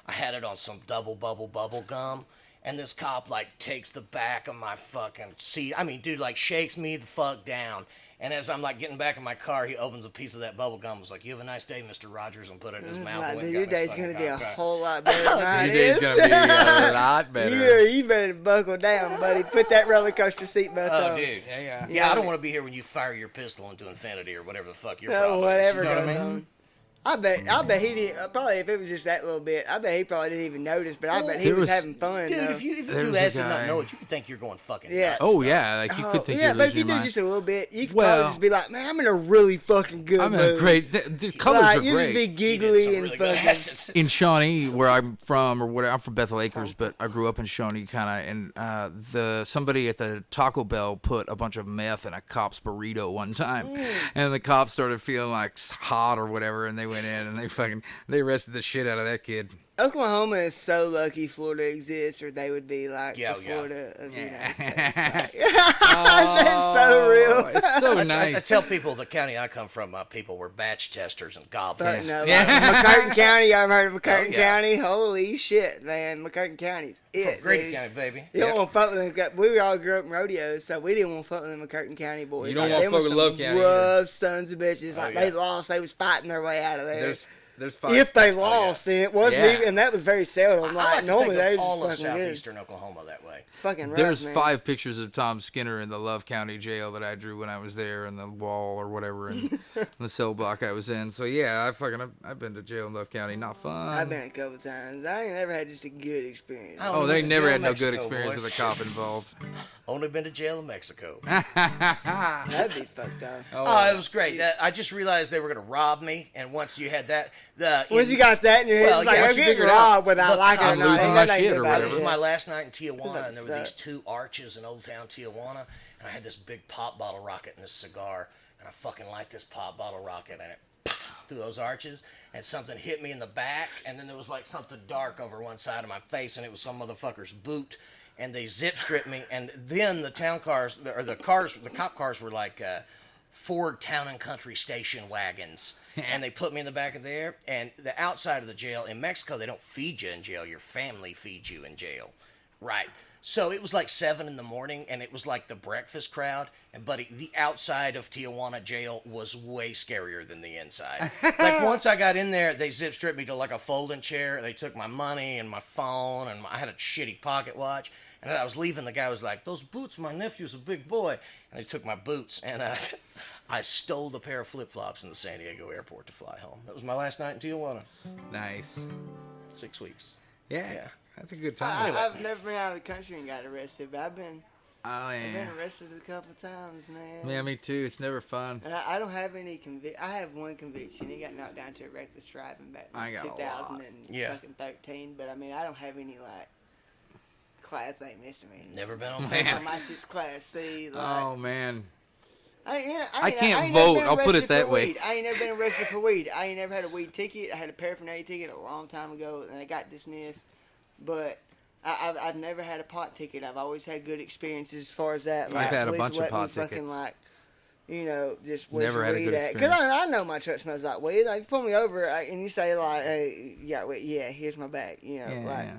I had it on some double bubble gum, and this cop like takes the back of my fucking seat. I mean, dude, like shakes me the fuck down. And as I'm like getting back in my car, he opens a piece of that bubble gum. Was like, "You have a nice day, Mr. Rogers," and put it in his mouth. Like, and dude, got your in his day's fucking gonna be a car. whole lot better than mine Your day's is. gonna be a lot better. You better buckle down, buddy. Put that roller coaster seatbelt Oh, on. dude. Yeah. Yeah, I don't want to be here when you fire your pistol into infinity or whatever the fuck your No, problem whatever is. You know goes what I mean? on. I bet he didn't. Probably if it was just that little bit, I bet he probably didn't even notice. But I bet he There was was- having fun. Dude, though. if you There do was a acid and not guy- know it, you could think you're going fucking Yeah. nuts. Oh though. yeah, like you could think yeah, you're but if losing you your do mind. just a little bit, you could Well- probably just be like, "Man, I'm in a really fucking good I'm mood." in a great. The colors Like, are you just be great. He did some giggly and really good fucking. acids. In Shawnee, where I'm from, or whatever, I'm from Bethel Acres, but I grew up in Shawnee, kind of. And somebody at the Taco Bell put a bunch of meth in a cop's burrito one time, and the cops started feeling like hot or whatever, and they went in and they arrested the shit out of that kid. Oklahoma is so lucky Florida exists, or they would be like Yeah, the yeah. Florida of the Yeah. United States. Like, that's so real. It's so I nice. tell people the county I come from, my people were batch testers and But gobblers. no, Yeah. like, McCurtain County, I've heard of McCurtain Oh, yeah. County. Holy shit, man. McCurtain County's it. Grady dude. County, baby. You don't want to fuck with them. We all grew up in rodeos, so we didn't want to fuck with them McCurtain County boys. You don't Like, want them to fuck was with Love some County rough sons of bitches. Like, yeah. they lost. They was fighting their way out of there. There's five. If they lost, and it wasn't Yeah. even, and that was very seldom. I Like, like to normally think they of were all of just fucking good. southeastern Oklahoma that way. Fucking rough, There's man. 5 pictures of Tom Skinner in the Love County jail that I drew when I was there, in the wall or whatever, in the cell block I was in. So yeah, I've been to jail in Love County. Not fun. I've been a couple times. I ain't never had just a good experience. I Oh, only they been to never jail had in no good Mexico, experience boys. with a cop involved. Only been to jail in Mexico. That'd be fucked up. Oh, it was great. I just realized they were going to rob me, and once you had that, Once you got that in your head, Well, it's like, yeah, I'm once you getting figure it out, robbed without look, liking it or I'm not. losing Ain't my nothing shit good or about whatever. It was it. my last night in That Tijuana, and there were these sucks. 2 arches in Old Town Tijuana, and I had this big pop bottle rocket and this cigar, and I fucking light this pop bottle rocket, and it through those arches, and something hit me in the back, and then there was like something dark over one side of my face, and it was some motherfucker's boot, and they zip stripped me, and then the cop cars were like Ford Town and Country station wagons. And they put me in the back of there. And the outside of the jail, in Mexico, they don't feed you in jail. Your family feeds you in jail. Right. So it was like 7 in the morning, and it was like the breakfast crowd. And buddy, the outside of Tijuana jail was way scarier than the inside. Like once I got in there, they zip stripped me to like a folding chair. They took my money and my phone, and I had a shitty pocket watch. And then I was leaving, the guy was like, "Those boots, my nephew's a big boy." And they took my boots, and I stole a pair of flip-flops in the San Diego airport to fly home. That was my last night in Tijuana. Nice. 6 weeks. Yeah, Yeah. that's a good time. I've never been out of the country and got arrested, but I've been Oh, I've been yeah. arrested a couple of times, man. Yeah, me too. It's never fun. And I don't have any I have one conviction. He got knocked down to reckless driving back I in got a lot. 2013. But I mean, I don't have any like class A misdemeanor. Never been on Man. paper. My shit's class C. Like, Oh, man. I can't never vote, been I'll put arrested it that for way. weed. I ain't never been arrested for weed. I ain't never had a weed ticket. I had a paraphernalia ticket a long time ago, and I got dismissed. But I've never had a pot ticket. I've always had good experiences as far as that. Like, I've had a police bunch of let me pot fucking, tickets. like, you know, just where's Never your had a weed good at? Because experience. I know my truck smells like weed. Like, if you pull me over and you say, like, hey, yeah, here's my bag. You know, Yeah, like, yeah.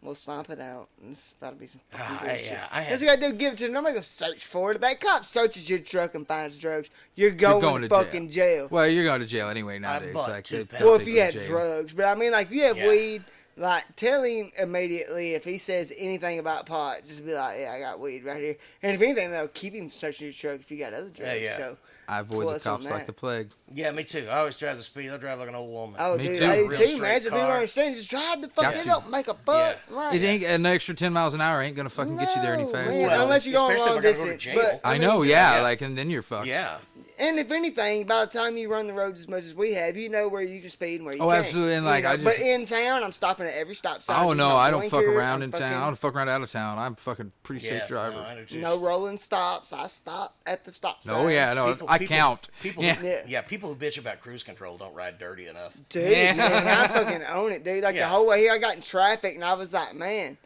we'll stomp it out. It's about to be some fucking Ah, good yeah, shit. I had- That's what you gotta do. Give it to them. Nobody go search for it. If that cop searches your truck and finds drugs, you're going to fucking jail. Well, you're going to jail anyway nowadays. bought Like, 2 they- pounds. Well, they if you go to have jail. drugs, but I mean, like, if you have Yeah. weed, like, tell him immediately if he says anything about pot, just be like, yeah, I got weed right here. And if anything, though, keep him searching your truck if you got other drugs. yeah. So, I avoid the plus on cops like that. the plague. Yeah, me too. I always drive the speed. I drive like an old woman. oh, Me dude, too. I do Real too, straight man. So people car. don't understand. Just drive the fuck. Got It to. don't make a buck. Yeah. Like, It ain't an extra 10 miles an hour ain't gonna fucking get you there any no, faster. man, Well, unless you go on especially if long I gotta go to distance. jail. But I mean, know, yeah, yeah. like, and then you're fucked. Yeah. And if anything, by the time you run the roads as much as we have, you know where you can speed and where you Oh, can't. absolutely, and, You like, know, I but just- in town, I'm stopping at every stop sign. Oh using no, my I don't fuck blinker, around I'm in town. I don't fuck around out of town. I'm fucking pretty Yeah. safe driver. No, I do too. No rolling stops. I stop at the stop sign. No, yeah, no, I count. People, Yeah. yeah, people who bitch about cruise control don't ride dirty enough. Dude, Yeah. man, I fucking own it, dude. Like the Yeah. whole way here, I got in traffic, and I was like, man,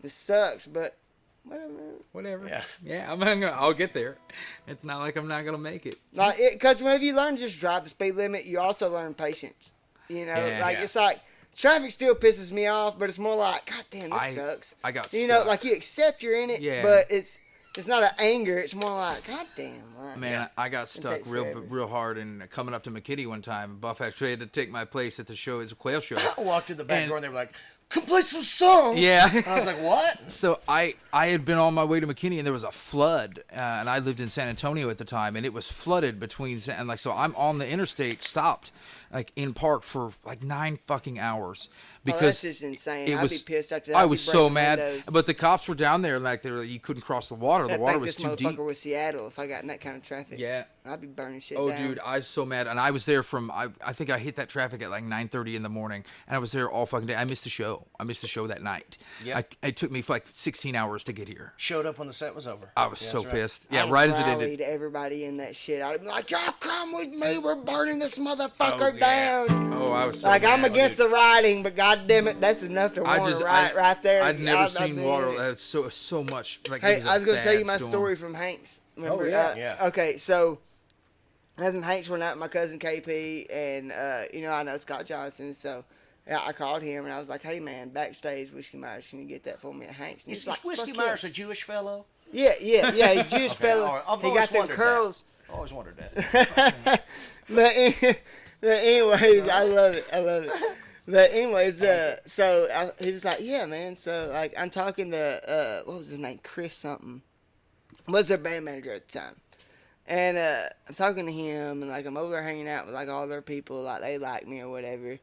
this sucks, but whatever. Whatever. Yeah. Yeah, I'll get there. It's not like I'm not gonna make it. Like, because whenever you learn to just drive the speed limit, you also learn patience. You know, Yeah. like Yeah. it's like traffic still pisses me off, but it's more like, God damn, this sucks. I got You know, stuck. like you accept you're in it, Yeah. but it's not an anger. It's more like, God damn, like, Man, I got stuck takes forever. real hard and coming up to McKinney one time. Buff actually had to take my place at the show. It's a Quail show. I walked in the back And- door and they were like, "Come play some songs." Yeah. And I was like, "What?" So I had been on my way to McKinney and there was a flood, and I lived in San Antonio at the time, and it was flooded between and like so I'm on the interstate stopped like in park for like 9 fucking hours oh, that's because just insane. it I'd was be pissed after that. I I'd be was so breaking mad, windows. but the cops were down there and like they were like, you couldn't cross the water. The I'd water think was this too motherfucker deep. was Seattle if I got in that kind of traffic. Yeah. I'd be burning shit Oh, down. dude, I was so mad, and I was there from I think I hit that traffic at like 9:30 in the morning, and I was there all fucking day. I missed the show. I missed the show that night. Yep. It took me like 16 hours to get here. Showed up when the set was over. I was Yeah, so that's right. pissed. Yeah, I'd right as it rallied ended. everybody in that shit. I'd be like, y'all come with me. We're burning this motherfucker Oh, yeah. down. Oh, I was so Like, I'm mad, against dude. the riding, but goddamn it, that's enough to warrant a riot right there. I'd never I'd seen be water. in it. That's so much. Like, Hey, it I was going to tell you bad my storm. story from Hanks. Remember? yeah. Yeah. Okay, so as in Hanks went out with my cousin KP, and, you know, I know Scott Johnson, so yeah, I called him, and I was like, hey, man, backstage, Whiskey Myers, can you get that for me at Hanks? And Is he's like, Whiskey "Fuck yeah." Myers a Jewish fellow? Yeah, a Jewish fella. I've He always got them wondered that. curls. I always wondered that. But anyways, I love it. But anyways, he was like, yeah, man. So like, I'm talking to what was his name, Chris something, was their band manager at the time, and I'm talking to him, and like I'm over there hanging out with like all their people, like they like me or whatever,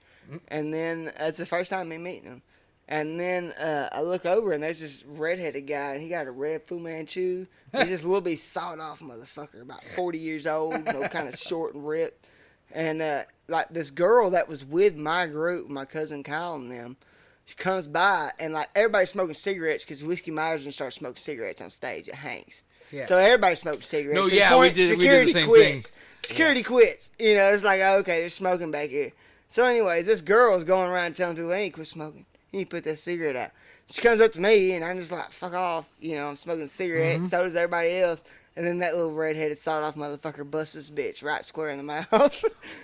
and then it's the first time me meeting them. And then I look over, and there's this redheaded guy, and he got a red Fu Manchu. He's just a little bit sawed-off motherfucker, about 40 years old, you know, kind of short and ripped. And, like, this girl that was with my group, my cousin Kyle and them, she comes by, and, like, everybody's smoking cigarettes because Whiskey Myers didn't start smoking cigarettes on stage at Hanks. Yeah. So everybody smoked cigarettes. No, To the yeah, point we did the security same quits. thing. Security quits. You know, it's like, okay, they're smoking back here. So anyways, this girl's going around telling people, hey, quit smoking. You need to put that cigarette out. She comes up to me, and I'm just like, fuck off. You know, I'm smoking cigarettes. So does everybody else. And then that little redheaded sawed-off motherfucker busts this bitch right square in the mouth.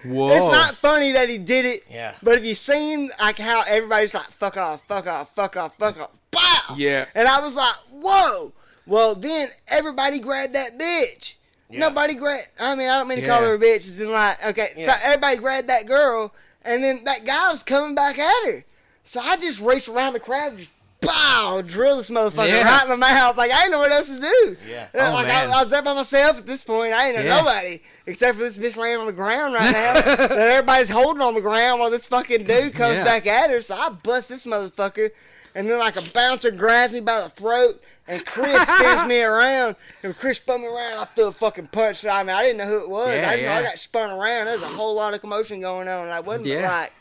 Whoa. It's not funny that he did it. Yeah. But if you seen like how everybody's like, fuck off, fuck off, fuck off, fuck off. Pow! Yeah. And I was like, whoa. Well, then everybody grabbed that bitch. Yeah. Nobody grabbed. I mean, I don't mean to call Yeah. her a bitch. It's in like, okay. So Yeah. everybody grabbed that girl, and then that guy was coming back at her. So I just raced around the crowd, just pow, drill this motherfucker Yeah. right in the mouth. Like, I didn't know what else to do. Yeah. Oh, Like, man. I was there by myself at this point. I didn't know Yeah. nobody except for this bitch laying on the ground right now that everybody's holding on the ground while this fucking dude comes Yeah. back at her. So I bust this motherfucker, and then like a bouncer grabs me by the throat, and Chris spins me around. And Chris spun me around, I threw a fucking punch. I mean, I didn't know who it was. Yeah, I just know I yeah. got spun around. There was a whole lot of commotion going on. I wasn't Yeah. like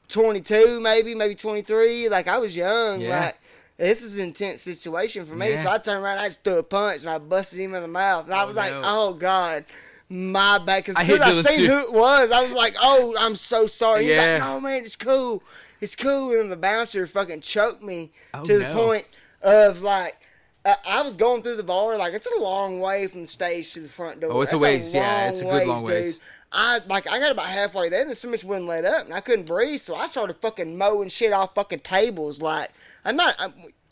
22, maybe 23. Like, I was young. Yeah. Like, this is an intense situation for me. Yeah. So I turned around, I just threw a punch, and I busted him in the mouth. And I was like, no. oh, God. My bad. Because I as soon hate as I doing seen too. who it was, I was like, oh, I'm so sorry. He's Yeah. like, no, man, it's cool. It's cool. And the bouncer fucking choked me Oh, to the no. point of, like, I was going through the bar. Like, it's a long way from the stage to the front door. Oh, it's a That's ways. Yeah, it's a good long ways. dude. I got about halfway there, and then so much wouldn't let up, and I couldn't breathe, so I started fucking mowing shit off fucking tables. Like,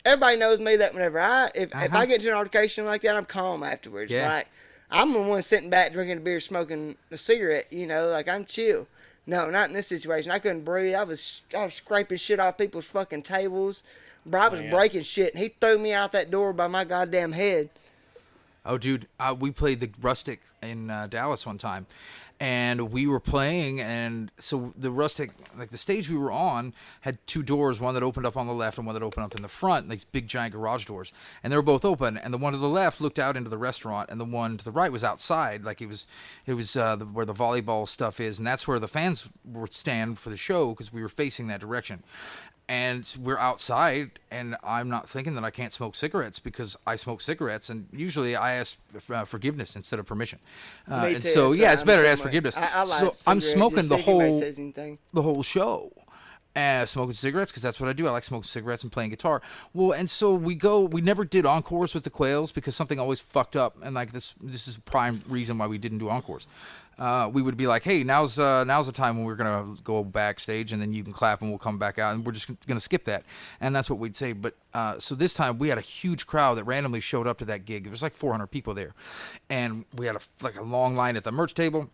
everybody knows me that whenever if I get into an altercation like that, I'm calm afterwards. Yeah. Like, I'm the one sitting back drinking a beer, smoking a cigarette. You know, like, I'm chill. No, not in this situation. I couldn't breathe. I was scraping shit off people's fucking tables. Bro, I was breaking shit, and he threw me out that door by my goddamn head. Oh, dude, we played the Rustic in Dallas one time, and we were playing, and so the Rustic, like the stage we were on, had two doors, one that opened up on the left and one that opened up in the front, these big giant garage doors, and they were both open, and the one to the left looked out into the restaurant, and the one to the right was outside, like it was where the volleyball stuff is, and that's where the fans would stand for the show because we were facing that direction. And we're outside, and I'm not thinking that I can't smoke cigarettes because I smoke cigarettes, and usually I ask forgiveness instead of permission. Me And too, so that's yeah, right. it's I'm better to the ask same way. forgiveness. I like So I'm cigarettes, smoking just the see if anybody whole says anything. show. Smoking cigarettes because that's what I do. I like smoking cigarettes and playing guitar. Well, and so we never did encores with the Quails because something always fucked up, and like this is a prime reason why we didn't do encores. We would be like, hey, now's the time when we're gonna go backstage, and then you can clap, and we'll come back out, and we're just gonna skip that, and that's what we'd say. But so this time we had a huge crowd that randomly showed up to that gig. There was like 400 people there, and we had a long line at the merch table.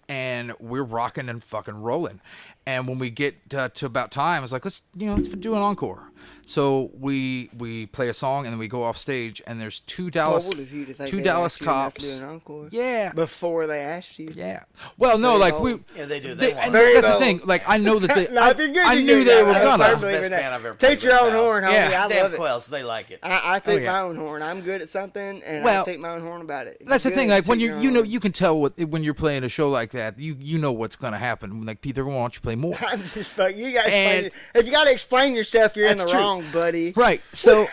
And we're rocking and fucking rolling. And when we get to about time, it's like, let's do an encore. So we play a song and then we go off stage, and there's two Dallas Bold of you to think two they Dallas asked you enough to cops. do an encore Yeah. before they asked you. Yeah. Well, no, Very like bold. Yeah, they do. They want and Very that's the bold. thing. Like I know that they. No, if you're good, I you're knew good. they were I gonna. personally Best believe in band that. I've ever Toot played your with, own pal. horn, homie. Yeah. I Damn love it. Quails, they like it. I toot yeah. my own horn. I'm good at something, and Well, I toot my own horn about it. If That's the you're thing. good, Like when toot you your you own know horn. you can tell when you're playing a show like that. You know what's gonna happen. Like Pete, they're gonna want you to play more. I'm just fuck. You gotta And- explain it. If you gotta explain yourself, you're in the That's true. wrong, buddy. Right. So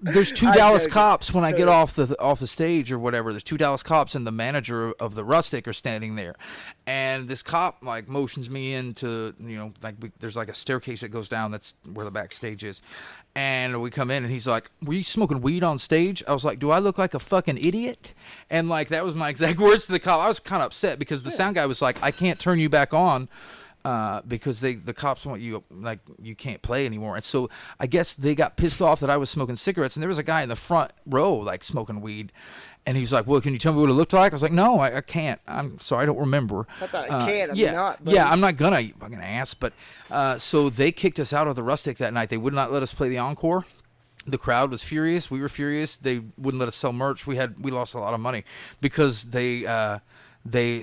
there's two I Dallas joke. cops when I get So- off the stage or whatever. There's two Dallas cops and the manager of the Rustic are standing there, and this cop like motions me into there's like a staircase that goes down. That's where the backstage is, and we come in and he's like, "Were you smoking weed on stage?" I was like, "Do I look like a fucking idiot?" And like that was my exact words to the cop. I was kind of upset because the sound guy was like, "I can't turn you back on." Because the cops want you, like, you can't play anymore. And so I guess they got pissed off that I was smoking cigarettes, and there was a guy in the front row like smoking weed, and he's like, well, can you tell me what it looked like? I was like, no, I can't. I'm sorry, I don't remember. I thought I can. I'm yeah, not, buddy. yeah, I'm not gonna, you fucking ass. But so they kicked us out of the Rustic that night. They would not let us play the encore. The crowd was furious. We were furious. They wouldn't let us sell merch. We lost a lot of money because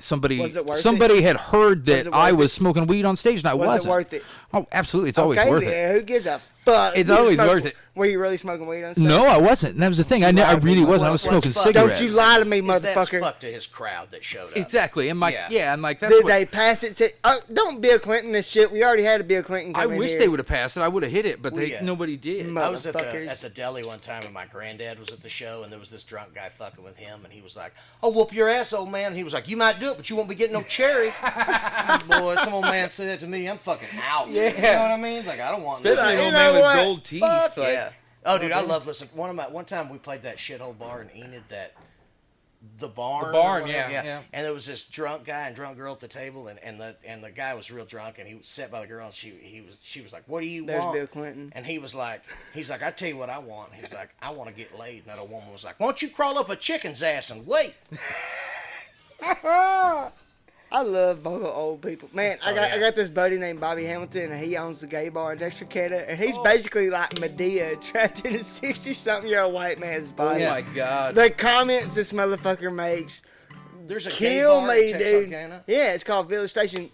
somebody Was it worth had heard Was that it I worth was it? smoking weed on stage, and I Was wasn't. it worth it? Oh, absolutely. It's always Okay, worth it. then, who gives a fuck? It's You always smoke- worth it. Were you really smoking weed on stage? No, I wasn't. And that was the thing. I really wasn't. I was What's smoking fucked- cigarettes. Don't you lie to me, Is that's motherfucker. fuck to his crowd that showed up. Exactly. And Yeah. and like that's Did what they pass it? Say, oh, don't Bill Clinton this shit. We already had a Bill Clinton I come in wish here. they would have passed it. I would have hit it, but Yeah. nobody did. Mo- I was Motherfuckers. at the deli one time, and my granddad was at the show, and there was this drunk guy fucking with him, and he was like, "I'll whoop your ass, old man." And he was like, "You might do it, but you won't be getting no cherry." Boy, some old man said that to me, I'm fucking out. Yeah. You know what I mean? Like, I don't want no Especially You an old know man with what? gold teeth. Fuck like, yeah. Oh, dude, I love listening. One time we played that shithole bar in Enid, the barn. The barn, or whatever. yeah. And there was this drunk guy and drunk girl at the table, and the guy was real drunk, and he was sat by the girl, and she was like, "What do you There's want?" Bill Clinton. And he's like, "I tell you what I want." He's like, "I want to get laid." And that old woman was like, "Why don't you crawl up a chicken's ass and wait?" I love both old people. Man, I got this buddy named Bobby Hamilton, and he owns the gay bar in Texarkana, and he's basically like Medea trapped in a 60-something-year-old white man's body. Oh my God. The comments this motherfucker makes There's a gay kill bar me, in dude. Texarkana? Yeah, it's called Village Station.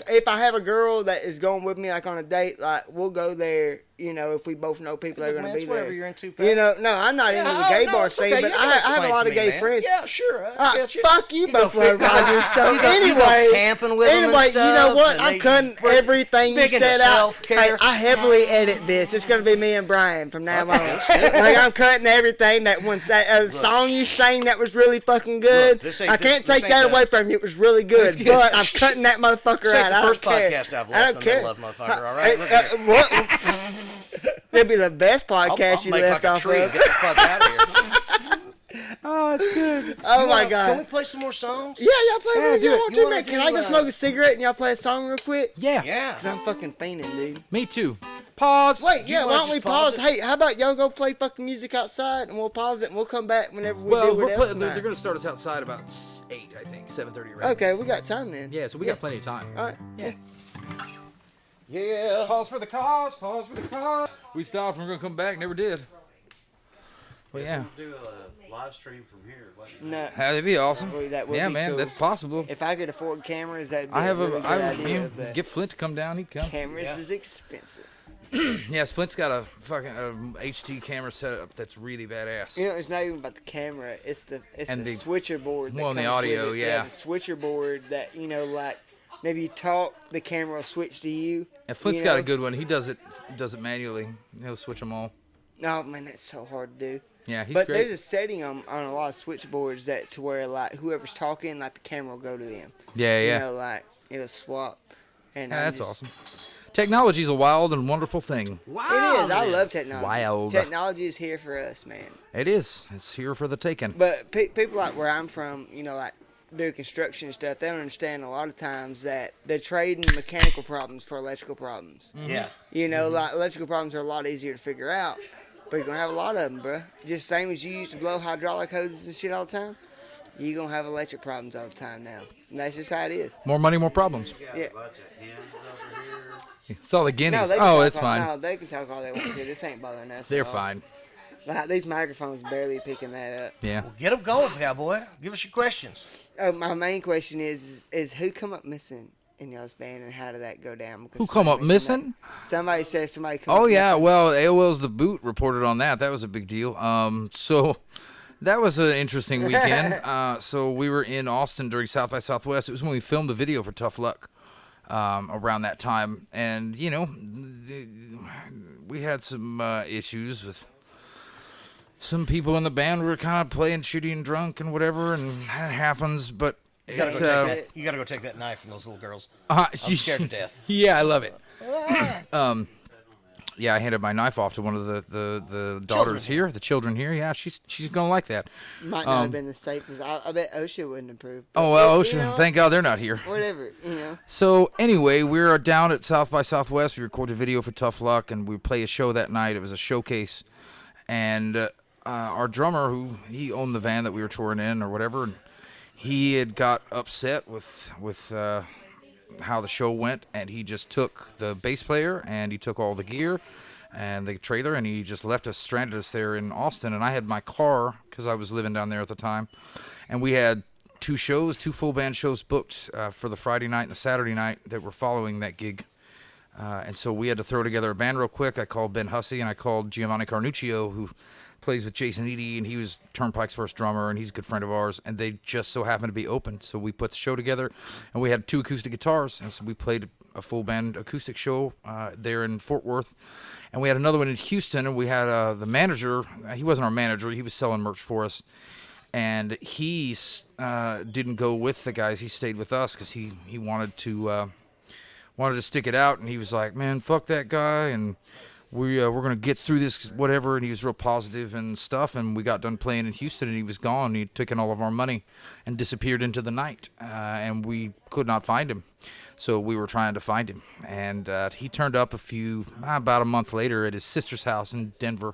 If I have a girl that is going with me, like on a date, like we'll go there. You know, if we both know people that are going to Man, be it's there. whatever you're into, Pat. You know, no, I'm not into the gay bar it's scene, okay. but You I can have a explain lot to of me, gay man. friends. Yeah, sure. I get you. Fuck you, go Buffalo fit- Rogers. So you go anyway, camping with them and anyway, you know stuff, what? and I'm they- cutting we're everything you big into said out. self-care. Hey, I heavily edit this. It's gonna be me and Bryan from now on. Like I'm cutting everything that once that song you sang that was really fucking good. Look, this ain't- I can't this take ain't that the- away from you. It was really good, good. but I'm cutting that motherfucker This ain't out. the I first don't care. podcast I've I left don't in the care. middle of, motherfucker. All right, look here. What? It'd be the best podcast I'll you make left like a off tree and of. get the fuck out of here. Oh, it's good. Oh my Can we god. play some more songs? Yeah, y'all play whatever do you it. want You to, wanna man. Can I do, go smoke a cigarette and y'all play a song real quick? Yeah. Yeah. Cause I'm fucking fainting, dude. Me too. Pause. Wait, yeah, wanna why don't just we pause pause? it? Hey, how about y'all go play fucking music outside and we'll pause it and we'll come back whenever we Well, do what else they're tonight. going to start us outside about 8, I think, 7:30. Right? Okay, we got time then. Yeah, so we got plenty of time. All right. Yeah. Yeah. Pause for the cause. Pause for the cause. We stopped and we're going to come back. Never did. Well, yeah. Do a live stream from here. No. That'd be awesome. Well, that would Yeah, be man, cool. that's possible. If I could afford cameras, that'd be I have a really good idea. But get Flint to come down. He'd come. cameras is expensive. Yes, Flint's got a fucking HD camera setup that's really badass. You know, it's not even about the camera. It's the And the the- switcher board. That well, and the comes with audio, it. yeah. The switcher board that like whenever you talk, the camera will switch to you. And Flint's you got know? a good one. He does it manually. He'll switch them all. No, man, that's so hard to do. Yeah, he's But great. there's a setting on a lot of switchboards that to where like whoever's talking, like the camera will go to them. Yeah, yeah. You know, like it'll swap. And Yeah, I'm that's just- awesome. Technology's a wild and wonderful thing. It is. I love technology. Wild. Technology is here for us, man. It is. It's here for the taking. But people like where I'm from, you know, like do construction and stuff, they don't understand a lot of times that they're trading mechanical problems for electrical problems. Yeah. You know, like electrical problems are a lot easier to figure out, but you're gonna have a lot of them, bro. Just same as you used to blow hydraulic hoses and shit all the time. You're gonna have electric problems all the time now. And that's just how it is. More money, more problems. Yeah. A bunch of hens over here. It's all the guineas. they can Oh, talk it's fine. No, they can talk all they want to. This ain't bothering us. They're at all. fine. Like, these microphones barely picking that up. Yeah. Get them going, cowboy. Give us your questions. My main question is who come up missing in y'all's band and how did that go down? Because Who come up somebody mentioned missing? that. Somebody said somebody come Oh up yeah. missing. Well, AOL's The Boot reported on that. That was a big deal. So that was an interesting weekend. So we were in Austin during South by Southwest. It was when we filmed the video for Tough Luck. Around that time, and you know, we had some issues with some people in the band. We were kind of playing shitty and drunk and whatever, and that happens. But You gotta, it, you gotta go take that knife from those little girls. I'm scared to death. Yeah, I love it. Yeah, I handed my knife off to one of the daughters here, the children here. Yeah, she's gonna like that. Might not have been the safest. I bet OSHA wouldn't approve. But, Oh well, you Ocean. know, Thank God they're not here. Whatever, you know. So anyway, we were down at South by Southwest. We recorded a video for Tough Luck, and we play a show that night. It was a showcase, and our drummer, who he owned the van that we were touring in or whatever, and he had got upset with how the show went, and he just took the bass player and he took all the gear and the trailer, and he just left us, stranded us there in Austin. And I had my car because I was living down there at the time, and we had two full band shows booked for the Friday night and the Saturday night that were following that gig. And so we had to throw together a band real quick. I called Ben Hussey and I called Giovanni Carnuccio, who plays with Jason Eady, and he was Turnpike's first drummer, and he's a good friend of ours, and they just so happened to be open. So we put the show together, and we had 2 acoustic guitars, and so we played a full band acoustic show there in Fort Worth. And we had another one in Houston, and we had the manager. He wasn't our manager. He was selling merch for us. And he didn't go with the guys. He stayed with us because he wanted to stick it out. And he was like, man, fuck that guy. And we're going to get through this, whatever. And he was real positive and stuff. And we got done playing in Houston, and he was gone. He'd taken all of our money and disappeared into the night. And we could not find him. So we were trying to find him, and he turned up about a month later at his sister's house in Denver,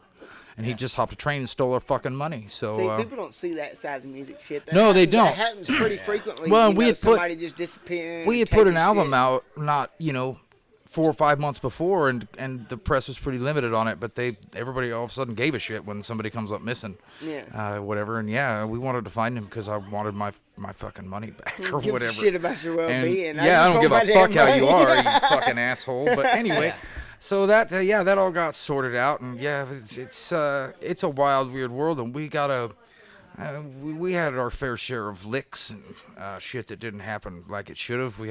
and he just hopped a train and stole our fucking money. So See, people don't see that side of the music shit. That No, they happens- don't. That happens pretty frequently. Well, you we know, had put- somebody just disappearing. we had put an album out, not 4 or 5 months before, and the press was pretty limited on it. But everybody all of a sudden gave a shit when somebody comes up missing, whatever. And we wanted to find him because I wanted my fucking money back or Give a whatever. shit about your well-being. And, I don't give a fuck how you are, you fucking asshole. But anyway, so that that all got sorted out, and it's a wild, weird world, and we gotta. We had our fair share of licks and shit that didn't happen like it should have. We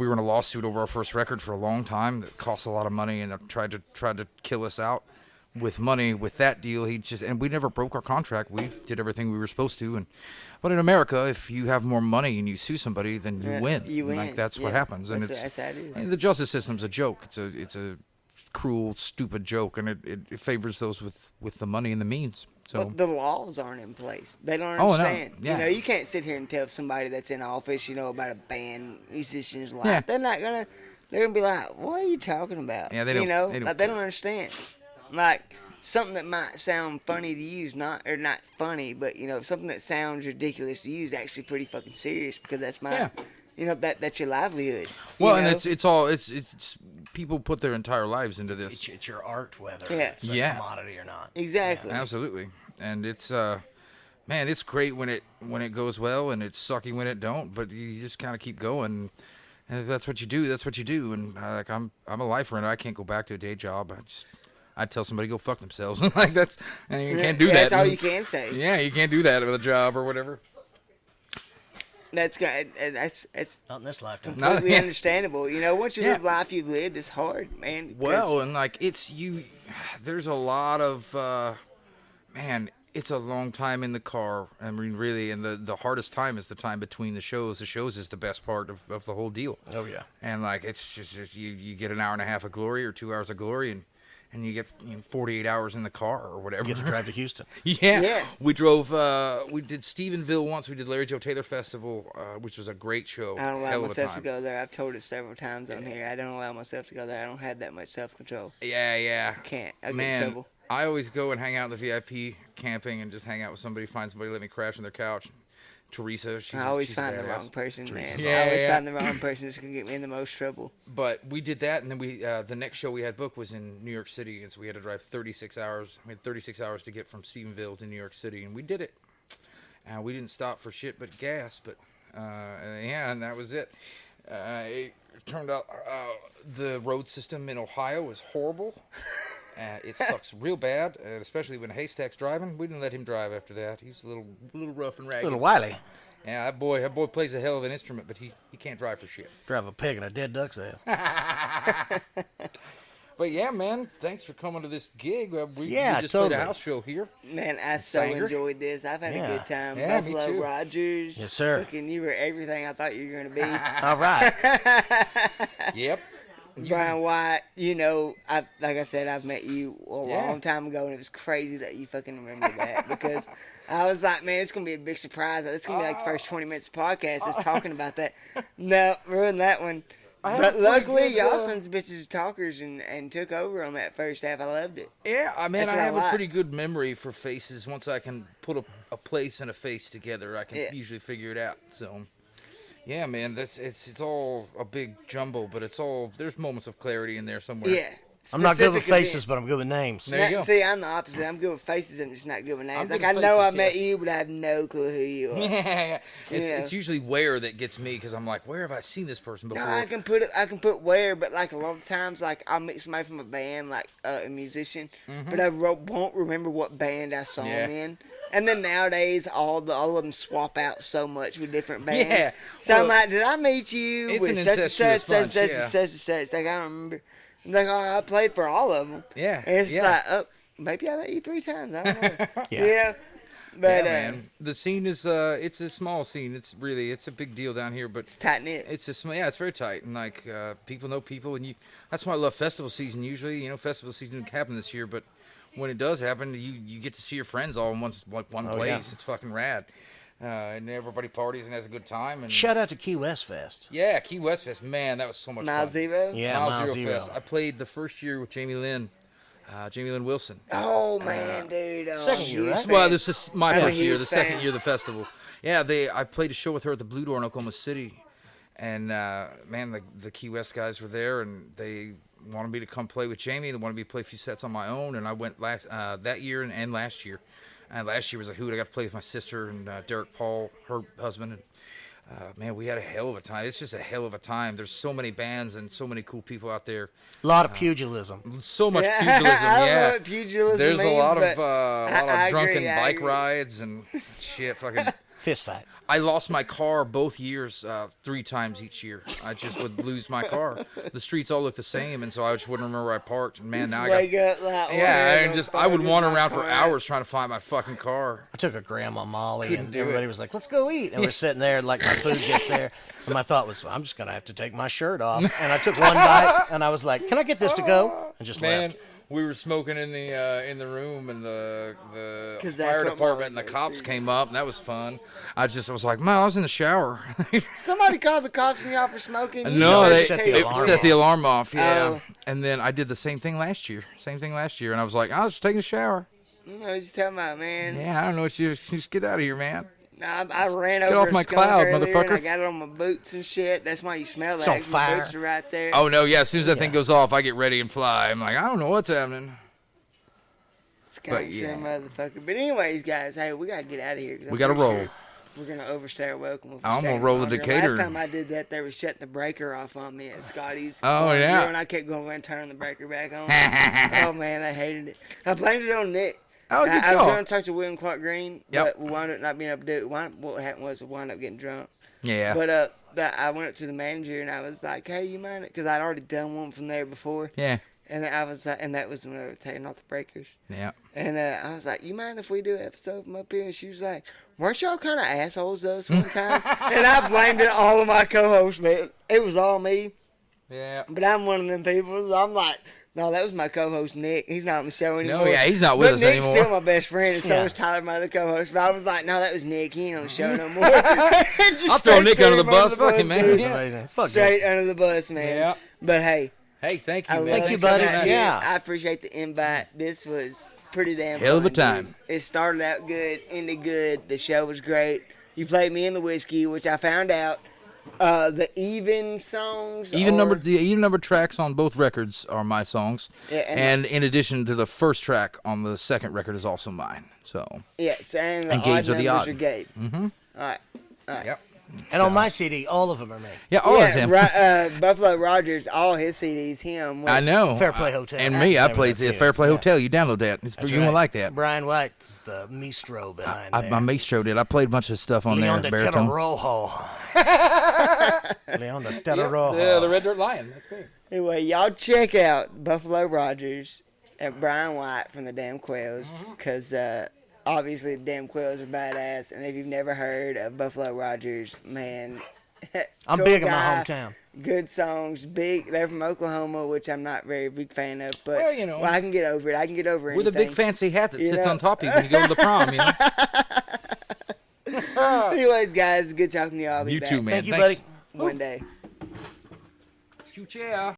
were in a lawsuit over our first record for a long time that cost a lot of money, and tried to kill us out with money with that deal. And we never broke our contract. We did everything we were supposed to. But in America, if you have more money and you sue somebody, then you win. You win. Like that's what happens. And that's how it is. and the justice system's a joke. It's a cruel, stupid joke, and it favors those with the money and the means. So But the laws aren't in place. They don't Oh, no. understand. Yeah. You can't sit here and tell somebody that's in office, about a band musician's life. Yeah. They're gonna be like, "What are you talking about?" Yeah, they don't- they don't they don't understand. Like something that might sound funny to use, not funny, but something that sounds ridiculous to use, actually pretty fucking serious because that's my, that's your livelihood. well, you and know? it's people put their entire lives into this. It's your art, whether Yeah. it's a Yeah. commodity or not. Exactly. Absolutely, and it's man, it's great when it goes well, and it's sucky when it don't. But you just kind of keep going, and if that's what you do, that's what you do. And I'm a lifer, and I can't go back to a day job. I'd tell somebody go fuck themselves. Like and you can't do that. That's all you can say. Yeah, you can't do that with a job or whatever. That's good. That's Not in this lifetime. completely yeah. understandable. Once you live life you've lived, it's hard, man. 'cause- Well, and there's a lot of, man, it's a long time in the car. I mean, really, and the hardest time is the time between the shows. The shows is the best part of the whole deal. Oh, yeah. And, it's just you get an hour and a half of glory or 2 hours of glory, and you get 48 hours in the car or whatever. You get to drive to Houston. Yeah. We drove, we did Stephenville once. We did Larry Joe Taylor Festival, which was a great show. I don't allow Hell of a myself to time. go there. I've told it several times on here. I don't allow myself to go there. I don't have that much self-control. Yeah. Can't. I'll get in Man, trouble. I always go and hang out in the VIP camping and just hang out with somebody, find somebody, let me crash on their couch. Teresa, she's I always she's find a the badass. wrong person, man. Yeah, I always yeah. find the wrong person that's going to get me in the most trouble. But we did that, and then we the next show we had booked was in New York City, and so we had to drive 36 hours. We had 36 hours to get from Stephenville to New York City, and we did it. We didn't stop for shit but gas, but and that was it. It turned out the road system in Ohio is horrible. It sucks real bad, especially when Haystack's driving. We didn't let him drive after that. He's a little rough and ragged. Little wily. Yeah, that boy plays a hell of an instrument, but he can't drive for shit. Drive a pig in a dead duck's ass. But yeah, man, thanks for coming to this gig. We Yeah, just totally. played a house show here. Man, I so Sanger? enjoyed this. I've had Yeah. a good time. Yeah, me Buffalo too. Rogers. Yes, sir. Fucking, you were everything I thought you were going to be. All right. Yep. Brian White, like I said, I've met you a Yeah. long time ago, and it was crazy that you fucking remember that because I was like, man, it's gonna be a big surprise. It's gonna be like the first 20 minutes of the podcast that's talking about that. No, ruined that one. But luckily, y'all sons of bitches are talkers and took over on that first half. I loved it. Yeah, I mean, That's I what I have a like. pretty good memory for faces. Once I can put a place and a face together, I can Yeah. usually figure it out. So, yeah, man, it's all a big jumble, but there's moments of clarity in there somewhere. Yeah. I'm not good with Specific faces, events. but I'm good with names. There you go. See, I'm the opposite. I'm good with faces. I'm just not good with names. I'm Like, good I with know I faces, met yeah. you, but I have no clue who you are. Yeah, Yeah. it's usually where that gets me because I'm like, where have I seen this person before? No, I can put where, but like a lot of times, like I'll meet somebody from a band, like a musician, but I won't remember what band I saw Yeah. them in. And then nowadays, all of them swap out so much with different bands. Yeah. So I'm Well, like, did I meet you it's with an such and such, incestuous such and bunch, such yeah. and such and such? Like I don't remember. I'm like, oh, I played for all of them. Yeah, And it's yeah. like, oh, maybe I met you 3 times. I don't know. Yeah. You know. But Yeah, man. The scene is it's a small scene. It's a big deal down here, but it's tight knit. it's very tight, and people know people, and that's why I love festival season. Usually, festival season didn't happen this year, but when it does happen, you get to see your friends all in one Oh, place. yeah. It's fucking rad, and everybody parties and has a good time. And Shout out to Key West Fest. yeah, Key West Fest, man, that was so much Mile fun. Zero. Yeah, Mile Zero. Fest. I played the first year with Jamie Lynn. Jamie Lynn Wilson. Oh man, dude. Oh, Second year, huge right? fan. Well, this is my I'm a first year, huge the second fan. year of the festival. Yeah, I played a show with her at the Blue Door in Oklahoma City, and man, the Key West guys were there, and they wanted me to come play with Jamie. They wanted me to play a few sets on my own, and I went that year and last year. And last year was a hoot. I got to play with my sister and Derek Paul, her husband. And, man, we had a hell of a time. It's just a hell of a time. There's so many bands and so many cool people out there. A lot of pugilism. So much Yeah, pugilism. I don't know Yeah, what pugilism there's means, a lot but of I drunken agree, I bike agree. rides and shit. Fucking. Fist fights. I lost my car both years, 3 times each year. I just would lose my car. The streets all look the same, and so I just wouldn't remember where I parked. And man, now I got. Wake up like, Yeah, and where's I would my wander around for car? hours trying to find my fucking car. I took a grandma Molly, Couldn't and do everybody it. was like, "Let's go eat." And we're sitting there, like my food gets there, and my thought was, "I'm just gonna have to take my shirt off." And I took one bite, and I was like, "Can I get this to go?" And just Man, left. we were smoking in the room, and the 'Cause that's fire what department and Molly the does, cops too. came up, and that was fun. I was like, man, I was in the shower. Somebody called the cops on y'all for smoking. You No, know they set the too. alarm set the off. alarm off. Yeah, Oh. and then I did the same thing last year. And I was like, I was taking a shower. You know what you talking about, man? Yeah, I don't know what you just get out of here, man. Nah, I ran Get over off a my skunk cloud, earlier, and motherfucker. I got it on my boots and shit. That's why you smell It's that. on 'cause fire. My boots are right there. Oh no, yeah. As soon as that thing goes off, I get ready and fly. I'm like, I don't know what's happening. Skunk yeah. motherfucker. But anyways, guys, hey, we gotta get out of here. 'cause I'm We gotta pretty roll. sure We're gonna overstay our welcome. if we I'm stay gonna roll the longer. Decatur. Last time I did that, they were shutting the breaker off on me at Scotty's. Oh, You yeah. know, and I kept going and turning the breaker back on. Oh man, I hated it. I blamed it on Nick. Oh, good I was call. going to talk to William Clark Green, Yep. but we wound up not being able to do it. What happened was we wound up getting drunk. Yeah. But I went up to the manager and I was like, "Hey, you mind?" Because I'd already done one from there before, Yeah. and I was and that was when they were taking off the breakers. Yeah. And I was like, "You mind if we do an episode from up here?" And she was like, "Weren't y'all kind of assholes to us one time?" And I blamed it on all of my co-hosts, man. It was all me. Yeah. But I'm one of them people. So I'm like, no, that was my co-host Nick. He's not on the show anymore. yeah, he's not with but us Nick's anymore. still my best friend, and so Yeah. is Tyler, my other co-host. But I was like, no, that was Nick. He ain't on the show no more. I'll throw Nick under the bus. Fuck him, man. It was Yeah. amazing. Fuck Straight under the bus, man. Yeah. But hey, Hey, thank you, I man. love Thank you, coming buddy. out here. Yeah. I appreciate the invite. This was pretty damn Hell of a fun, time. dude. It started out good, ended good. The show was great. You played me in the whiskey, which I found out. The even songs, The even number are- tracks on both records are my songs, Yeah, and in addition to the first track on the second record is also mine. So, Yes, and the And odd Gabe's are the numbers odd. are Gabe. Mm-hmm. All right. yep. And on my CD, all of them are me. Yeah, all of them. Buffalo Rogers, all his CDs, him. I know. Fair Play Hotel. And me, I Never played did see the it. Fair Play Yeah. Hotel. You download that. That's You right. won't like that. Brian White is the maestro behind I there. maestro did. I played a bunch of stuff on Leon there. de Baritone. Rojo. Leon de Rojo. Yeah, the Red Dirt Lion. That's me. Anyway, y'all check out Buffalo Rogers and Bryon White from the Damn Quails, Mm-hmm. because obviously the Damn Quails are badass. And if you've never heard of Buffalo Rogers, man, I'm cool big in my guy, hometown. Good songs, big. They're from Oklahoma, which I'm not very big fan of, but Well, you know. I can get over it. I can get over With a anything. big fancy hat that You sits know. on top of you when you go to the prom, you know? Anyways, guys, good talking to y'all. I'll be You back too, man. Thank you, Thanks. buddy. one day. Shoot, yeah.